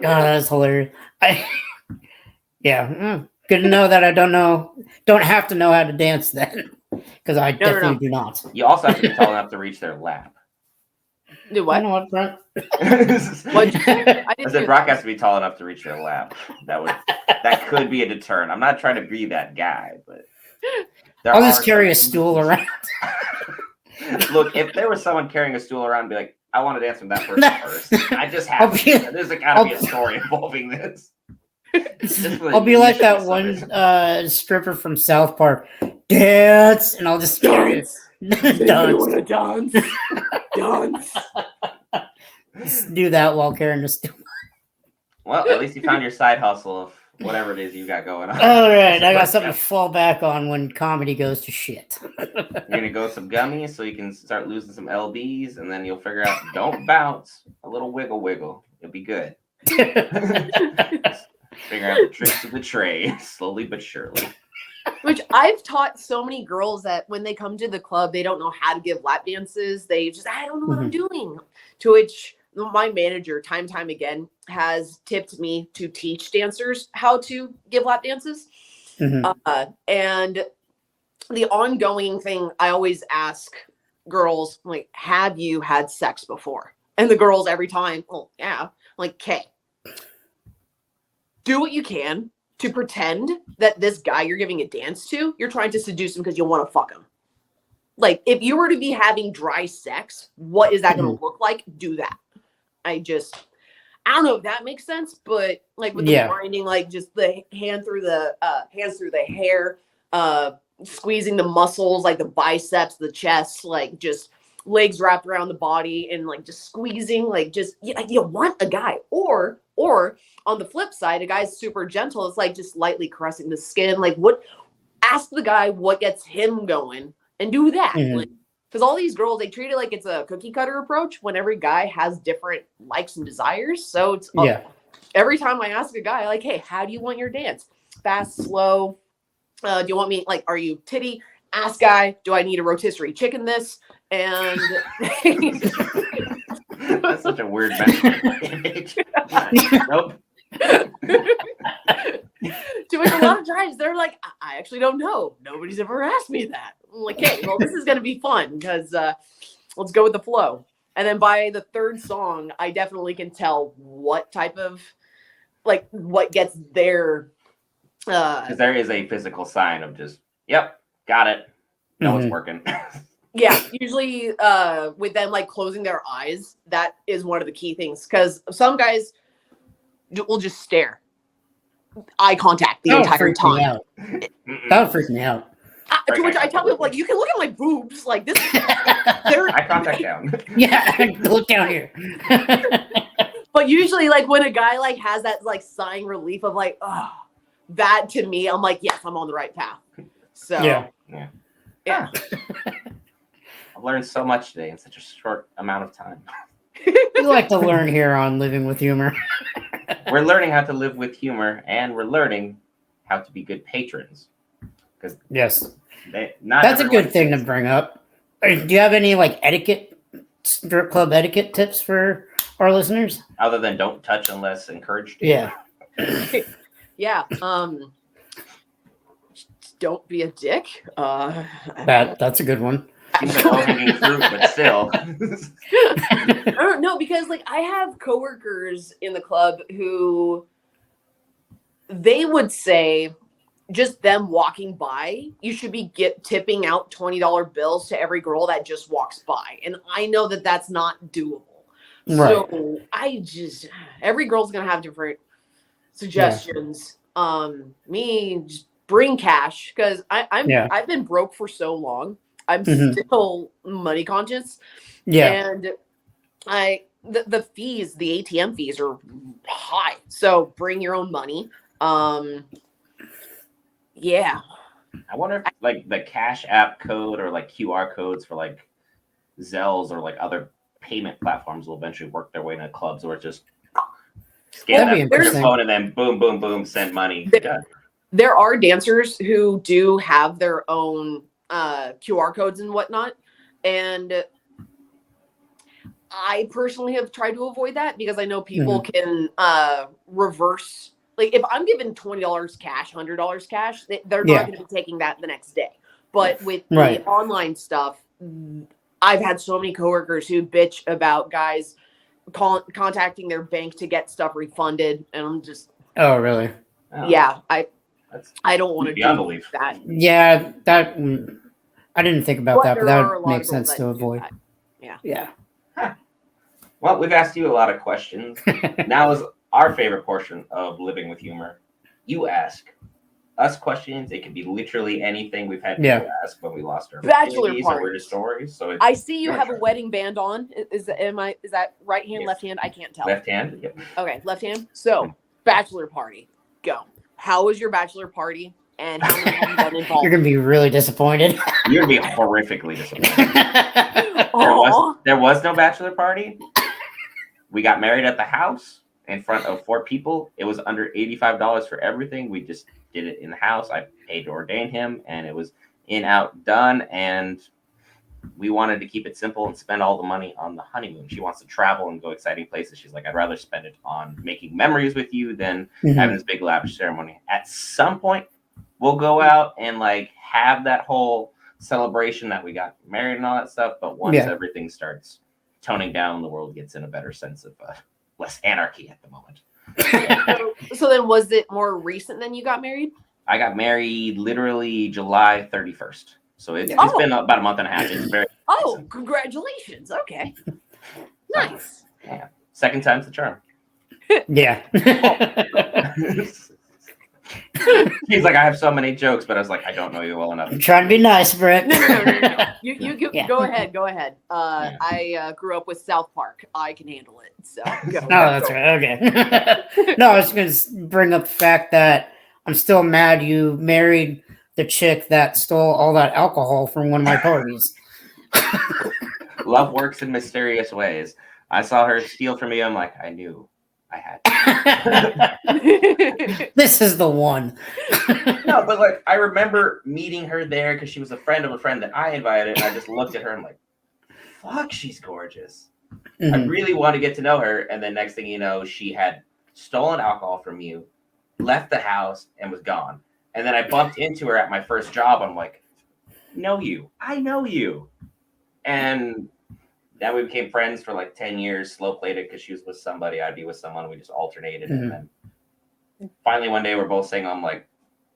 Oh, that's hilarious. Good to know that I don't have to know how to dance then, because I definitely do not. You also have to be tall enough to reach their lap. Do what? You know what, Brent? I said Brock has to be tall enough to reach their lap. That could be a deterrent. I'm not trying to be that guy, but I'll just carry a stool around. Look, if there was someone carrying a stool around, I'd be like, I want to dance with that person first. I just have to. There's got to be a story involving this. I'll be like that one stripper from South Park. Dance, and I'll just dance. Dance. Just do that while carrying a stool. Well, at least you found your side hustle of whatever it is you got going on. All right, I got something to fall back on when comedy goes to shit. You're gonna go with some gummies so you can start losing some lbs, and then you'll figure out don't bounce, a little wiggle. You'll be good. Figure out the tricks of the trade, slowly but surely. Which I've taught so many girls that when they come to the club, they don't know how to give lap dances. They just, I don't know what I'm doing. To which my manager, time again, has tipped me to teach dancers how to give lap dances. And the ongoing thing, I always ask girls, like, have you had sex before? And the girls every time, oh, yeah. I'm like, okay. Do what you can to pretend that this guy you're giving a dance to, you're trying to seduce him because you want to fuck him. Like, if you were to be having dry sex, what is that going to look like? Do that. I don't know if that makes sense, but like with the grinding, like just the hands through the hair, squeezing the muscles, like the biceps, the chest, like just legs wrapped around the body and like just squeezing, like just you want a guy, or on the flip side, a guy's super gentle. It's like just lightly caressing the skin. Like ask the guy what gets him going and do that. Because all these girls, they treat it like it's a cookie cutter approach when every guy has different likes and desires. So it's every time I ask a guy, like, hey, how do you want your dance? Fast, slow? Do you want me, like, are you titty? Ask guy, do I need a rotisserie chicken this? And that's such a weird image. Nope. To which a lot of times they're like, I actually don't know. Nobody's ever asked me that. I'm like, hey, well, this is going to be fun because let's go with the flow. And then by the third song, I definitely can tell what type of, like, what gets their. Because there is a physical sign of just, yep, got it. No, it's working. Yeah, usually with them like closing their eyes, that is one of the key things. Because some guys will just stare, eye contact the entire time. That would freak me out. To which I tell people, like, you can look at my boobs, like this. Eye contact down. Yeah, look down here. But usually, like when a guy like has that like sighing relief of like, oh, that to me, I'm like, yes, I'm on the right path. So yeah. Yeah. I've learned so much today in such a short amount of time. We like to learn here on Living with Humor. We're learning how to live with humor, and we're learning how to be good patrons. Because yes, that's a good thing to bring up. Do you have any like strip club etiquette tips for our listeners? Other than don't touch unless encouraged. Yeah. Yeah. Don't be a dick. That's a good one. Seems like low-hanging fruit, but still. I don't know, because like I have coworkers in the club who they would say just them walking by, you should be tipping out $20 bills to every girl that just walks by. And I know that that's not doable. Right. So every girl's going to have different suggestions. Me, just bring cash, because I've been broke for so long. I'm still money conscious. Yeah. And the fees, the ATM fees are high. So bring your own money. Yeah. I wonder if like the Cash App code or like QR codes for like Zells or like other payment platforms will eventually work their way into clubs, or just scan that with your phone and then boom, boom, boom, send money. There are dancers who do have their own QR codes and whatnot. And I personally have tried to avoid that, because I know people can reverse. Like if I'm given $20 cash, $100 cash, they're not going to be taking that the next day. But with the online stuff, I've had so many coworkers who bitch about guys contacting their bank to get stuff refunded, and I'm just, oh really? Yeah, I don't want to do that. Yeah, that I didn't think about that, but that would make sense to avoid. Yeah. Huh. Well, we've asked you a lot of questions. Now is our favorite portion of Living with Humor. You ask us questions. It can be literally anything. We've had people ask when we lost our bachelor parties or stories. So I see you have a wedding band on. Is that right hand, left hand? I can't tell. Left hand. Yep. Okay, left hand. So bachelor party. Go. How was your bachelor party? And how many have you been involved? You're gonna be really disappointed. You're gonna be horrifically disappointed. There was no bachelor party. We got married at the house in front of 4 people. It was under $85 for everything. We just did it in the house. I paid to ordain him, and it was in, out, done. And we wanted to keep it simple and spend all the money on the honeymoon. She wants to travel and go exciting places. She's like, I'd rather spend it on making memories with you than having this big lavish ceremony. At some point, we'll go out and like have that whole celebration that we got married and all that stuff. But once everything starts toning down, the world gets in a better sense of less anarchy at the moment. So then was it more recent than you got married? I got married literally July 31st. So it's been about a month and a half. It's very recent. Congratulations. Okay. Nice. Yeah. Second time's the charm. Yeah. He's like, I have so many jokes, but I was like, I don't know you well enough. I'm trying to be nice, Brent. No. You go ahead. Go ahead. I grew up with South Park. I can handle it. So. That's right. Okay. No, I was going to bring up the fact that I'm still mad you married the chick that stole all that alcohol from one of my parties. Love works in mysterious ways. I saw her steal from me. I'm like, I knew I had to. This is the one. No, but like I remember meeting her there because she was a friend of a friend that I invited, and I just looked at her and I'm like, fuck, she's gorgeous. I really want to get to know her. And then next thing you know, she had stolen alcohol from you, left the house, and was gone. And then I bumped into her at my first job. I'm like, I know you. And then we became friends for like 10 years, slow played it because she was with somebody, I'd be with someone. We just alternated. And then finally one day we're both saying, I'm like,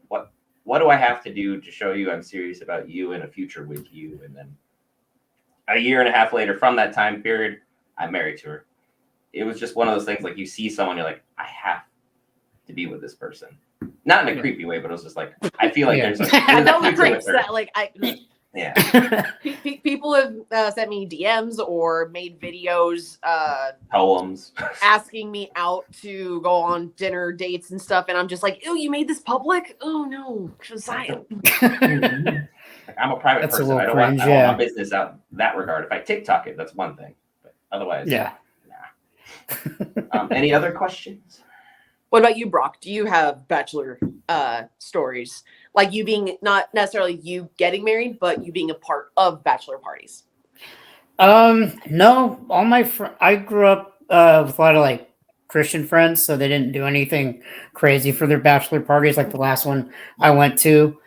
what do I have to do to show you I'm serious about you and a future with you? And then a year and a half later from that time period, I'm married to her. It was just one of those things, like you see someone, you're like, I have to be with this person. Not in a creepy way, but it was just like, I feel like there's people have sent me DMs or made videos, poems, asking me out to go on dinner dates and stuff, and I'm just like, "Ew, you made this public? Oh no, Josiah." I'm a private person. I don't want my business out in that regard. If I TikTok it, that's one thing. But otherwise, nah. Any other questions? What about you, Brock? Do you have bachelor stories? Like you being not necessarily you getting married, but you being a part of bachelor parties? No. All my I grew up with a lot of like Christian friends, so they didn't do anything crazy for their bachelor parties. Like the last one I went to,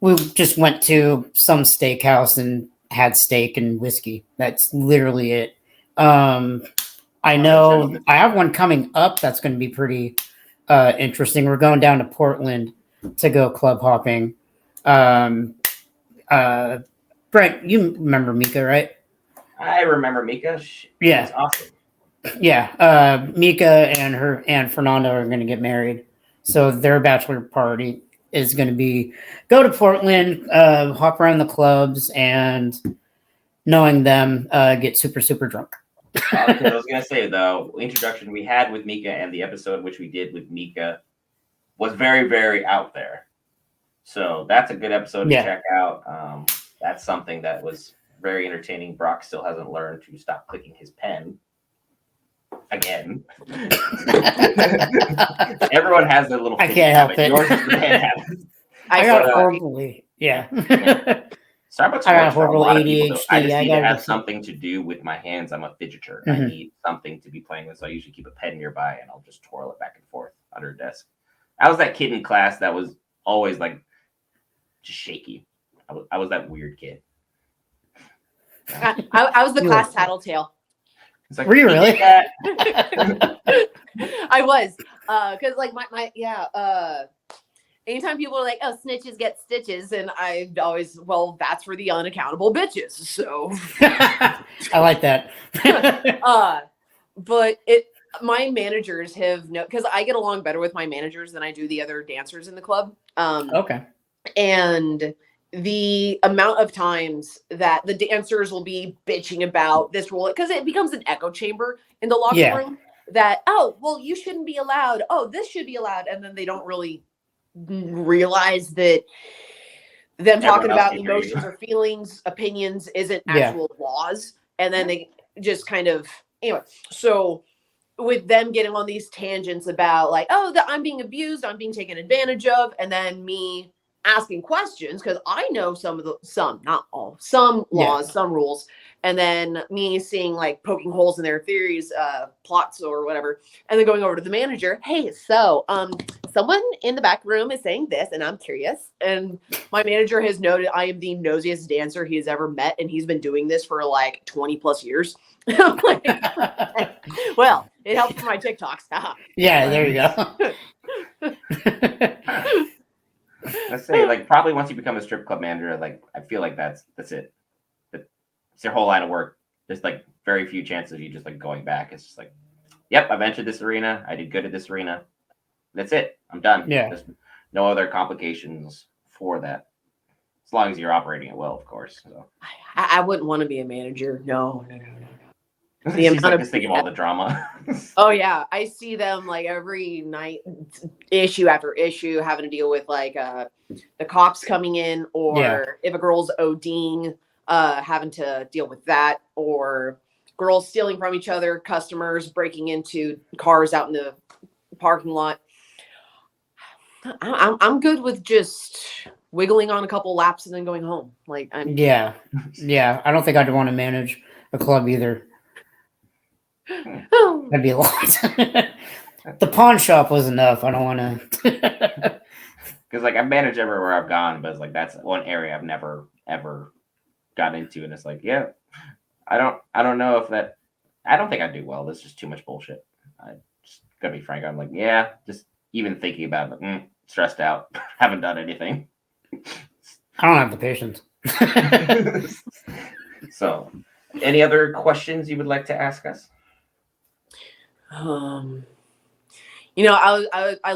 we just went to some steakhouse and had steak and whiskey. That's literally it. I know I have one coming up that's going to be pretty interesting. We're going down to Portland to go club hopping. Brent, you remember Mika, right? I remember Mika. She's awesome. Yeah, Mika and Fernando are going to get married, so their bachelor party is going to be go to Portland, hop around the clubs, and knowing them, get super super drunk. I was going to say, the introduction we had with Mika and the episode which we did with Mika was very, very out there. So that's a good episode to check out. That's something that was very entertaining. Brock still hasn't learned to stop clicking his pen. Again. Everyone has their little I can't help it. Yours is the pen habit. I got horribly, Starbucks I got works for a horrible lot of ADHD. people, I just need to have something to do with my hands. I'm a fidgeter. I need something to be playing with, so I usually keep a pen nearby and I'll just twirl it back and forth under a desk. I was that kid in class that was always like just shaky. I was that weird kid. I was the class tattletale. Like, were you really? I was, because like my anytime people are like, "Oh, snitches get stitches," and I always, well, that's for the unaccountable bitches. So I like that. But my managers have because I get along better with my managers than I do the other dancers in the club. Okay. And the amount of times that the dancers will be bitching about this rule, because it becomes an echo chamber in the locker room that, oh, well, you shouldn't be allowed. Oh, this should be allowed. And then they don't really realize that them talking about emotions or feelings, opinions isn't actual laws. And then they just kind of, anyway, so with them getting on these tangents about like, oh, that I'm being abused, I'm being taken advantage of. And then me asking questions because I know some not all, some laws, some rules, and then me seeing like poking holes in their theories, plots or whatever, and then going over to the manager. Hey, so someone in the back room is saying this, and I'm curious. And my manager has noted I am the nosiest dancer he has ever met, and he's been doing this for like 20 plus years. Like, well, it helps for my TikToks. Yeah, there you go. Let's say, like, probably once you become a strip club manager, like, I feel like that's it. It's your whole line of work. There's like very few chances of you just like going back. It's just like, yep, I've entered this arena. I did good at this arena. That's it. I'm done. Yeah. There's no other complications for that. As long as you're operating it well, of course. So. I wouldn't want to be a manager. No. She's like just thinking of all the drama. Oh yeah, I see them like every night, issue after issue, having to deal with like the cops coming in, or if a girl's ODing, having to deal with that, or girls stealing from each other, customers breaking into cars out in the parking lot. I'm good with just wiggling on a couple laps and then going home. Like yeah. I don't think I'd want to manage a club either. That'd be a lot. The pawn shop was enough. I don't want to. Because like I've managed everywhere I've gone, but it's like that's one area I've never ever got into, and it's like, yeah, I don't know if that. I don't think I do well. That's just too much bullshit. I just gotta be frank. I'm like, yeah, just even thinking about it, like, stressed out. Haven't done anything. I don't have the patience. So, any other questions you would like to ask us? I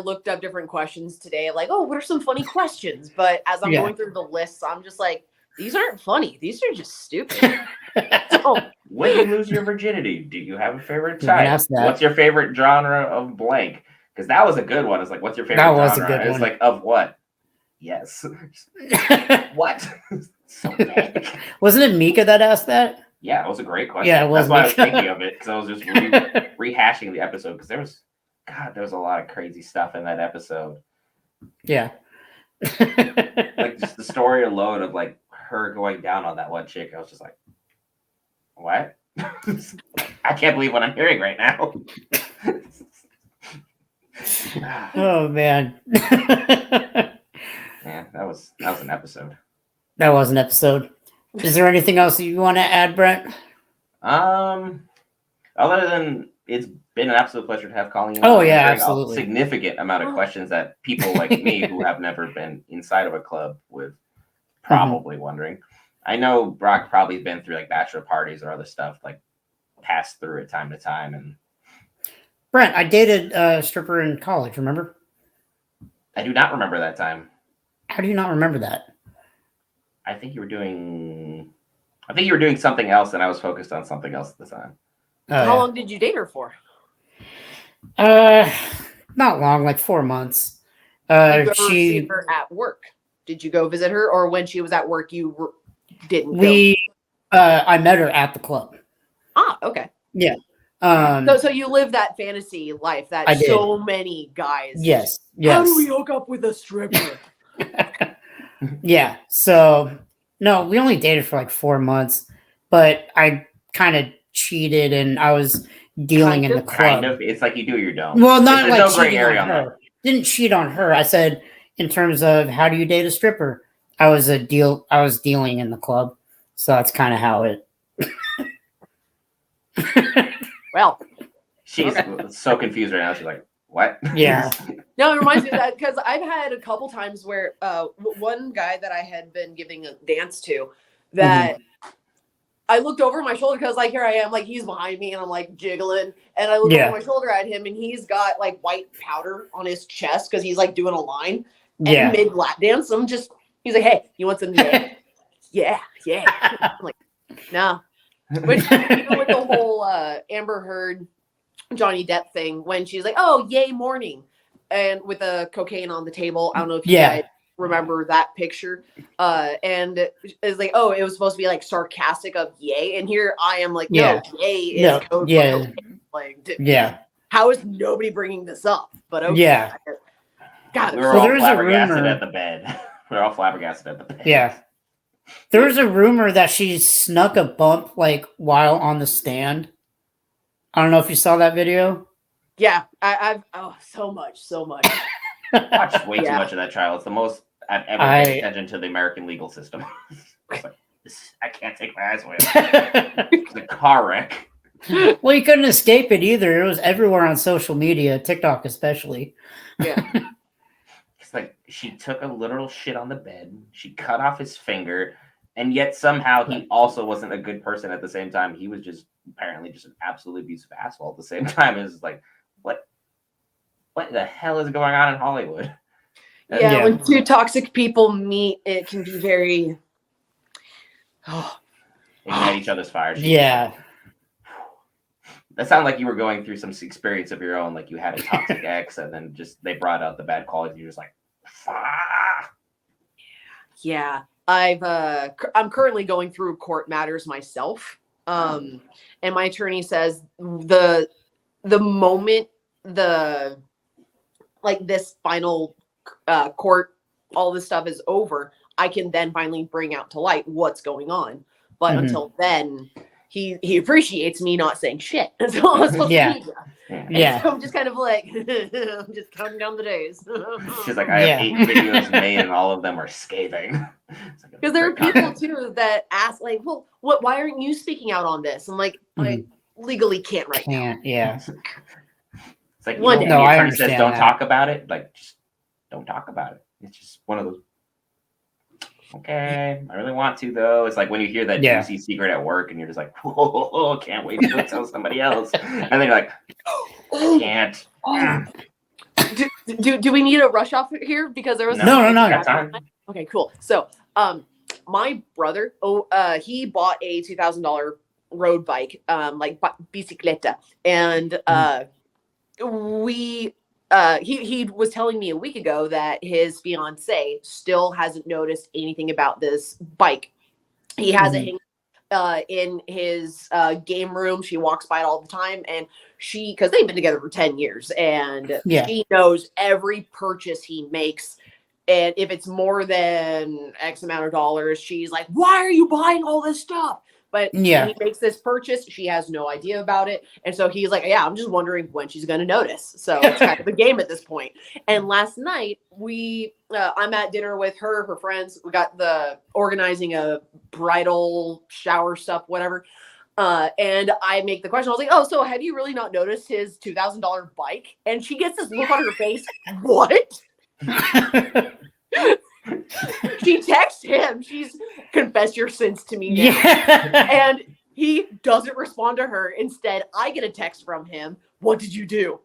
looked up different questions today, like, oh, what are some funny questions? But as I'm going through the lists, I'm just like, these aren't funny. These are just stupid. So, when you lose your virginity, do you have a favorite type? What's your favorite genre of blank? Because that was a good one. It's like, what's your favorite genre? A good one. It's like, of what? Yes. What? So big. Wasn't it Mika that asked that? Yeah, it was a great question. Yeah, it was. That's why I was thinking of it, because I was just rehashing the episode, because there was a lot of crazy stuff in that episode. Yeah. Like just the story alone of like her going down on that one chick, I was just like, what? I can't believe what I'm hearing right now. Oh man. Yeah, that was an episode. That was an episode. Is there anything else you want to add, Brent? Other than it's been an absolute pleasure to have Colleen. Oh yeah, absolutely. A significant amount of questions that people like me who have never been inside of a club would probably wondering. I know Brock probably been through like bachelor parties or other stuff, like passed through it time to time. And Brent, I dated a stripper in college. Remember? I do not remember that time. How do you not remember that? I think you were doing something else, and I was focused on something else at the time. How long did you date her for? Not long, like 4 months. Did you ever see her at work? Did you go visit her, or when she was at work, you didn't? I met her at the club. Ah, okay. Yeah. So you live that fantasy life that so many guys. Yes. How do we hook up with a stripper? Yeah. So no, we only dated for like 4 months, but I kind of cheated and I was dealing in the club. Kind of. It's like you do or you don't. Well, not like no gray cheating area on her. Didn't cheat on her. I said in terms of how do you date a stripper? I was dealing in the club. So that's kind of how it. Well, she's so confused right now. She's like, what? Yeah. No, it reminds me of that because I've had a couple times where one guy that I had been giving a dance to that I looked over my shoulder because like here I am, like he's behind me and I'm like jiggling and I look over my shoulder at him and he's got like white powder on his chest because he's like doing a line. And mid lap dance, he's like, hey, you want some? Yeah. I'm like, nah. Which with the whole Amber Heard, Johnny Depp thing, when she's like, oh, yay, morning. And with the cocaine on the table. I don't know if you guys remember that picture. And it's like, oh, it was supposed to be like sarcastic of yay. And here I am like, no, yay is code for cocaine. Like, how is nobody bringing this up? But okay. Yeah. God, we're all flabbergasted at the bed. We're all flabbergasted at the bed. Yeah. There was a rumor that she snuck a bump like while on the stand. I don't know if you saw that video. Yeah, I've so much. Watched way too much of that trial. It's the most I've ever paid attention to the American legal system. Like, I can't take my eyes away. It's a car wreck. Well, you couldn't escape it either. It was everywhere on social media, TikTok especially. Yeah. It's like she took a literal shit on the bed. She cut off his finger, and yet somehow he also wasn't a good person at the same time. He was just apparently just an absolutely abusive asshole at the same time. It's like, what the hell is going on in Hollywood? Yeah, when two toxic people meet, it can be very ignite each other's fires. Yeah. That sounded like you were going through some experience of your own, like you had a toxic ex, and then just they brought out the bad qualities. You're just like, yeah. I'm currently going through court matters myself, and my attorney says the moment this final court, all this stuff is over, I can then finally bring out to light what's going on. But until then. He appreciates me not saying shit. So on social media. Yeah. So I'm just kind of like, I'm just counting down the days. She's like, I have 8 videos made and all of them are scathing. Because there are people too that ask like, well, why aren't you speaking out on this? I'm like, I legally can't now. Yeah. It's like, one day. The attorney says don't talk about it. Like, just don't talk about it. It's just one of those. Okay, I really want to though. It's like when you hear that juicy secret at work, and you're just like, "Whoa, can't wait to go tell somebody else." And then you're like, "Can't." Do we need a rush off here because there was no. Okay, cool. So, my brother, he bought a $2,000 road bike, like bicicleta, and he was telling me a week ago that his fiance still hasn't noticed anything about this bike He has it in his game room. She walks by it all the time, and because they've been together for 10 years, and she knows every purchase he makes. And if it's more than X amount of dollars, she's like, why are you buying all this stuff? But when he makes this purchase, she has no idea about it. And so he's like, yeah, I'm just wondering when she's going to notice. So it's kind of a game at this point. And last night, I'm at dinner with her friends. We got organizing a bridal shower stuff, whatever. And I make the question. I was like, oh, so have you really not noticed his $2,000 bike? And she gets this look on her face. What? She texts him. She's confess your sins to me now. And he doesn't respond to her. Instead, I get a text from him. What did you do?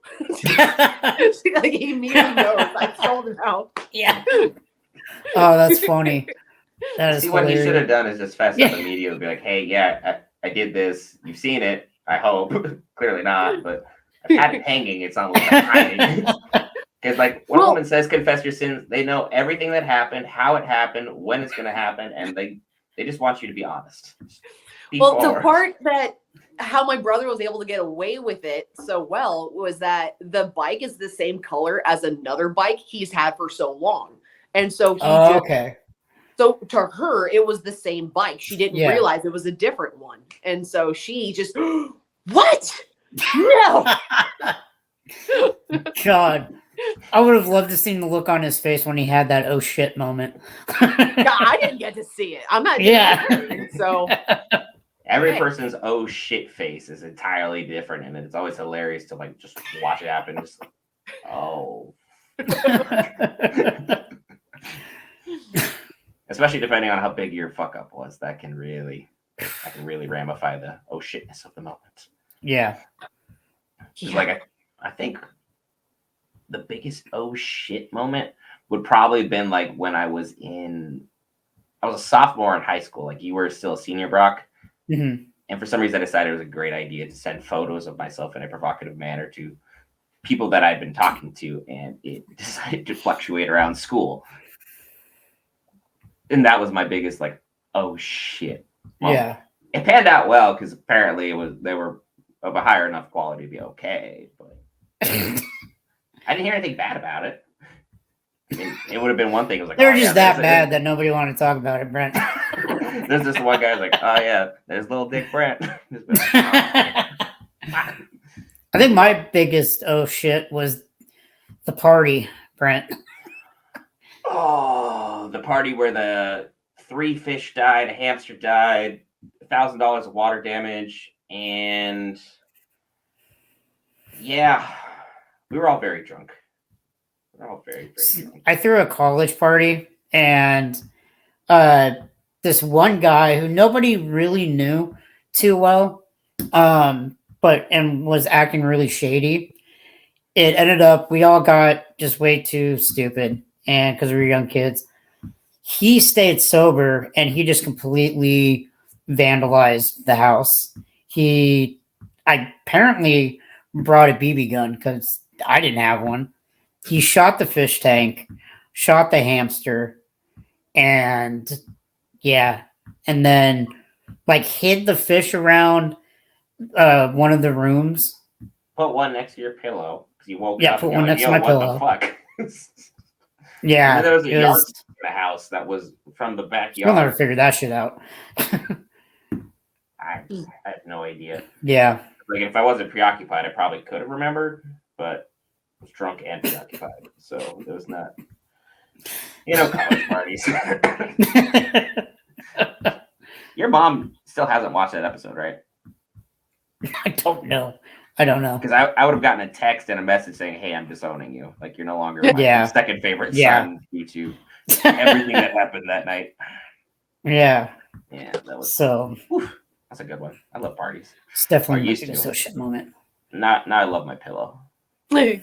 Like, he immediately knows I sold it out. Yeah. Oh, that's funny. That is See, what he should have done is just fess up immediately and be like, hey, yeah, I did this. You've seen it. I hope. Clearly not, but I've had it hanging. It's not like I'm hiding. Because, like, when a woman says confess your sins, they know everything that happened, how it happened, when it's going to happen, and they just want you to be honest. The part that how my brother was able to get away with it so well was that the bike is the same color as another bike he's had for so long. And so so to her, it was the same bike. She didn't realize it was a different one. And so she just, what? No. God. I would have loved to see the look on his face when he had that oh shit moment. I didn't get to see it. I'm not so every person's oh shit face is entirely different, and it's always hilarious to like just watch it happen. Just like, oh. Especially depending on how big your fuck up was. That can really ramify the oh shitness of the moment. Yeah. Like I think the biggest oh shit moment would probably have been like when I was a sophomore in high school. Like you were still a senior, Brock. Mm-hmm. And for some reason I decided it was a great idea to send photos of myself in a provocative manner to people that I'd been talking to, and it decided to fluctuate around school. And that was my biggest like, oh shit. Well, it panned out well because apparently they were of a higher enough quality to be okay, but I didn't hear anything bad about it. I mean, it would have been one thing. It was like, they were just that bad that nobody wanted to talk about it, Brent. There's this one guy who's like, oh yeah, there's little dick Brent. I think my biggest oh shit was the party, Brent. Oh, the party where the 3 fish died, a hamster died, $1,000 of water damage, and yeah, we were all very drunk. We were all very, very drunk. I threw a college party, and this one guy who nobody really knew too well, and was acting really shady. It ended up we all got just way too stupid, and because we were young kids, he stayed sober and he just completely vandalized the house. I apparently brought a BB gun because I didn't have one. He shot the fish tank, shot the hamster, and then like hid the fish around one of the rooms. Put one next to your pillow because you woke up. Put one next to my pillow. What the fuck? Yeah, there was a yard in the house that was from the backyard. We'll never figure that shit out. I had no idea. Yeah. Like if I wasn't preoccupied, I probably could have remembered, but I was drunk and preoccupied, so it was not. College parties. Your mom still hasn't watched that episode, right? I don't know. Because I would have gotten a text and a message saying, "Hey, I'm disowning you. Like you're no longer my second favorite son due to everything that happened that night." Yeah. Yeah, that was so. Whew, that's a good one. I love parties. It's definitely a shit moment. Now I love my pillow. I'm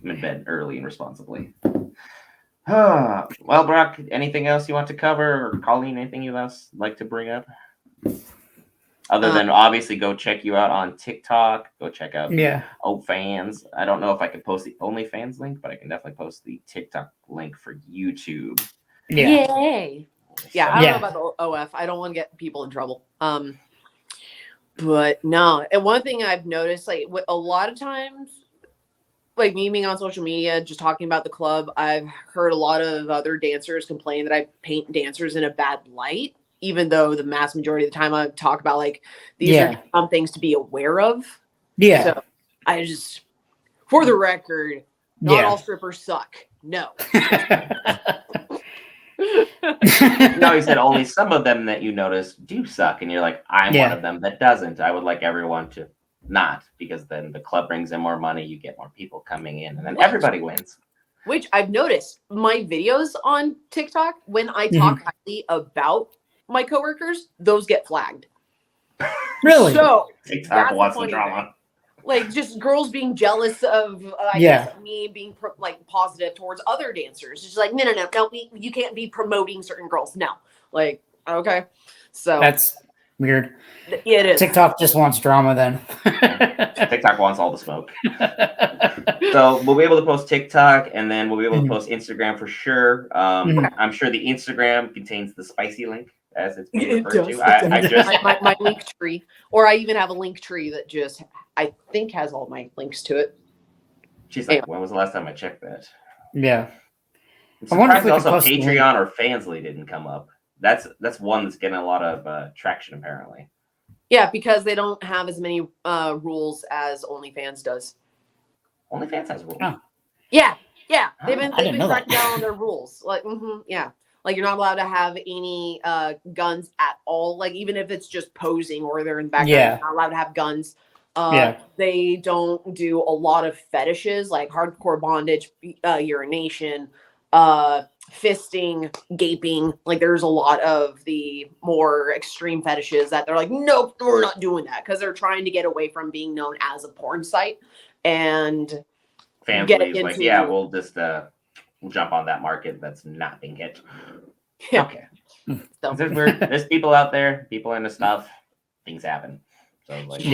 in bed early and responsibly. Well, Brock, anything else you want to cover, or Colleen, anything you else like to bring up? Other than obviously go check you out on TikTok. Go check out OnlyFans. I don't know if I can post the OnlyFans link, but I can definitely post the TikTok link for YouTube. Yeah. Yay. Yeah, I don't know about the OF. I don't want to get people in trouble. But no, and one thing I've noticed, like a lot of times, like me being on social media, just talking about the club, I've heard a lot of other dancers complain that I paint dancers in a bad light, even though the mass majority of the time I talk about like these are some things to be aware of. Yeah. So I just, for the record, not all strippers suck. No. No, you said only some of them that you notice do suck, and you're like, I'm one of them that doesn't. I would like everyone to not, because then the club brings in more money, you get more people coming in, and then everybody wins. Which I've noticed my videos on TikTok, when I talk highly about my coworkers, those get flagged. Really? So TikTok wants the drama. Like just girls being jealous of, I guess, me being like positive towards other dancers. It's like, no, you can't be promoting certain girls. No, like, okay, so that's weird. It is. TikTok just wants drama then. TikTok wants all the smoke. So we'll be able to post TikTok, and then we'll be able to post Instagram for sure. I'm sure the Instagram contains the spicy link, as it's being referred to. I just my link tree, or I even have a link tree that just I think has all my links to it. She's like, when was the last time I checked that? Yeah. I'm surprised also Patreon or Fansly didn't come up. That's one that's getting a lot of traction apparently. Yeah, because they don't have as many rules as OnlyFans does. OnlyFans has rules. Oh. Yeah. They've been cracking down on their rules. Like, like you're not allowed to have any guns at all. Like even if it's just posing or they're in the background, you're not allowed to have guns. They don't do a lot of fetishes like hardcore bondage, urination, fisting, gaping. Like there's a lot of the more extreme fetishes that they're like, nope, we're not doing that, because they're trying to get away from being known as a porn site and get into like, we'll just we'll jump on that market that's not being hit. Yeah. Okay. So there's people out there, people into stuff, things happen. So like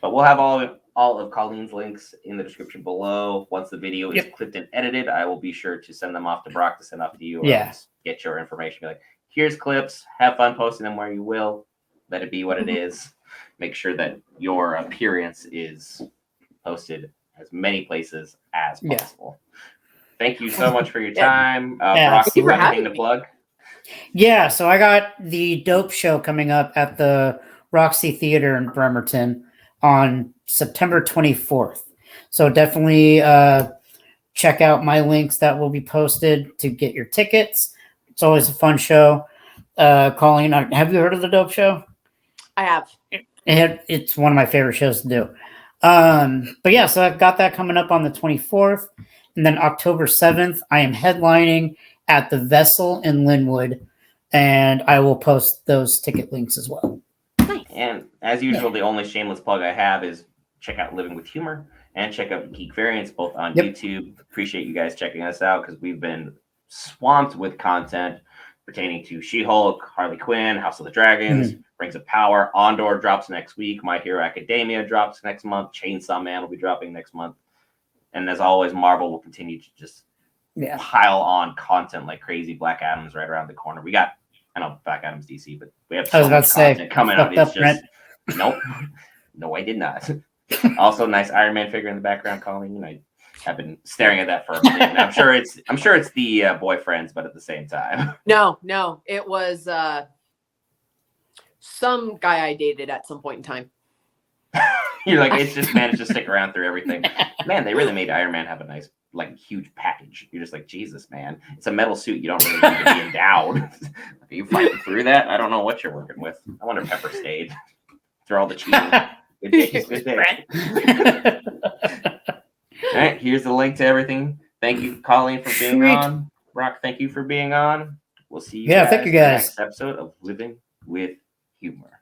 but we'll have all of Colleen's links in the description below. Once the video is clipped and edited, I will be sure to send them off to Brock to send off to you. Or get your information. Be like, here's clips. Have fun posting them where you will. Let it be what it is. Make sure that your appearance is posted as many places as possible. Thank you so much for your time. Brock, you have anything to plug? Yeah, so I got the Dope Show coming up at the Roxy Theater in Bremerton on September 24th. So definitely check out my links that will be posted to get your tickets. It's always a fun show. Colleen, have you heard of the Dope Show? I have. It's one of my favorite shows to do. But yeah, so I've got that coming up on the 24th. And then October 7th, I am headlining at the Vessel in Linwood. And I will post those ticket links as well. And as usual, the only shameless plug I have is check out Living with Humor and check out Geek Variants, both on YouTube. Appreciate you guys checking us out because we've been swamped with content pertaining to She-Hulk, Harley Quinn, House of the Dragons, Rings of Power. Andor drops next week. My Hero Academia drops next month. Chainsaw Man will be dropping next month. And as always, Marvel will continue to just pile on content like crazy. Black Adam's right around the corner. We got, I know Black Adam's DC, but we have so much content coming out. It's just, nope. No, I did not. Also, nice Iron Man figure in the background, Colleen. I have been staring at that for a minute. I'm sure it's the boyfriends, but at the same time. No, it was some guy I dated at some point in time. You're like, it's just managed to stick around through everything. Man, they really made Iron Man have a nice, like, huge package. You're just like, Jesus, man. It's a metal suit. You don't really need to be endowed. Are you fighting through that? I don't know what you're working with. I wonder if Pepper stayed through all the cheating. Good day. Good day. All right, here's the link to everything. Thank you, Colleen, for being on. Brock, thank you for being on. We'll see you guys thank you in the guys. next episode of Living with Humor.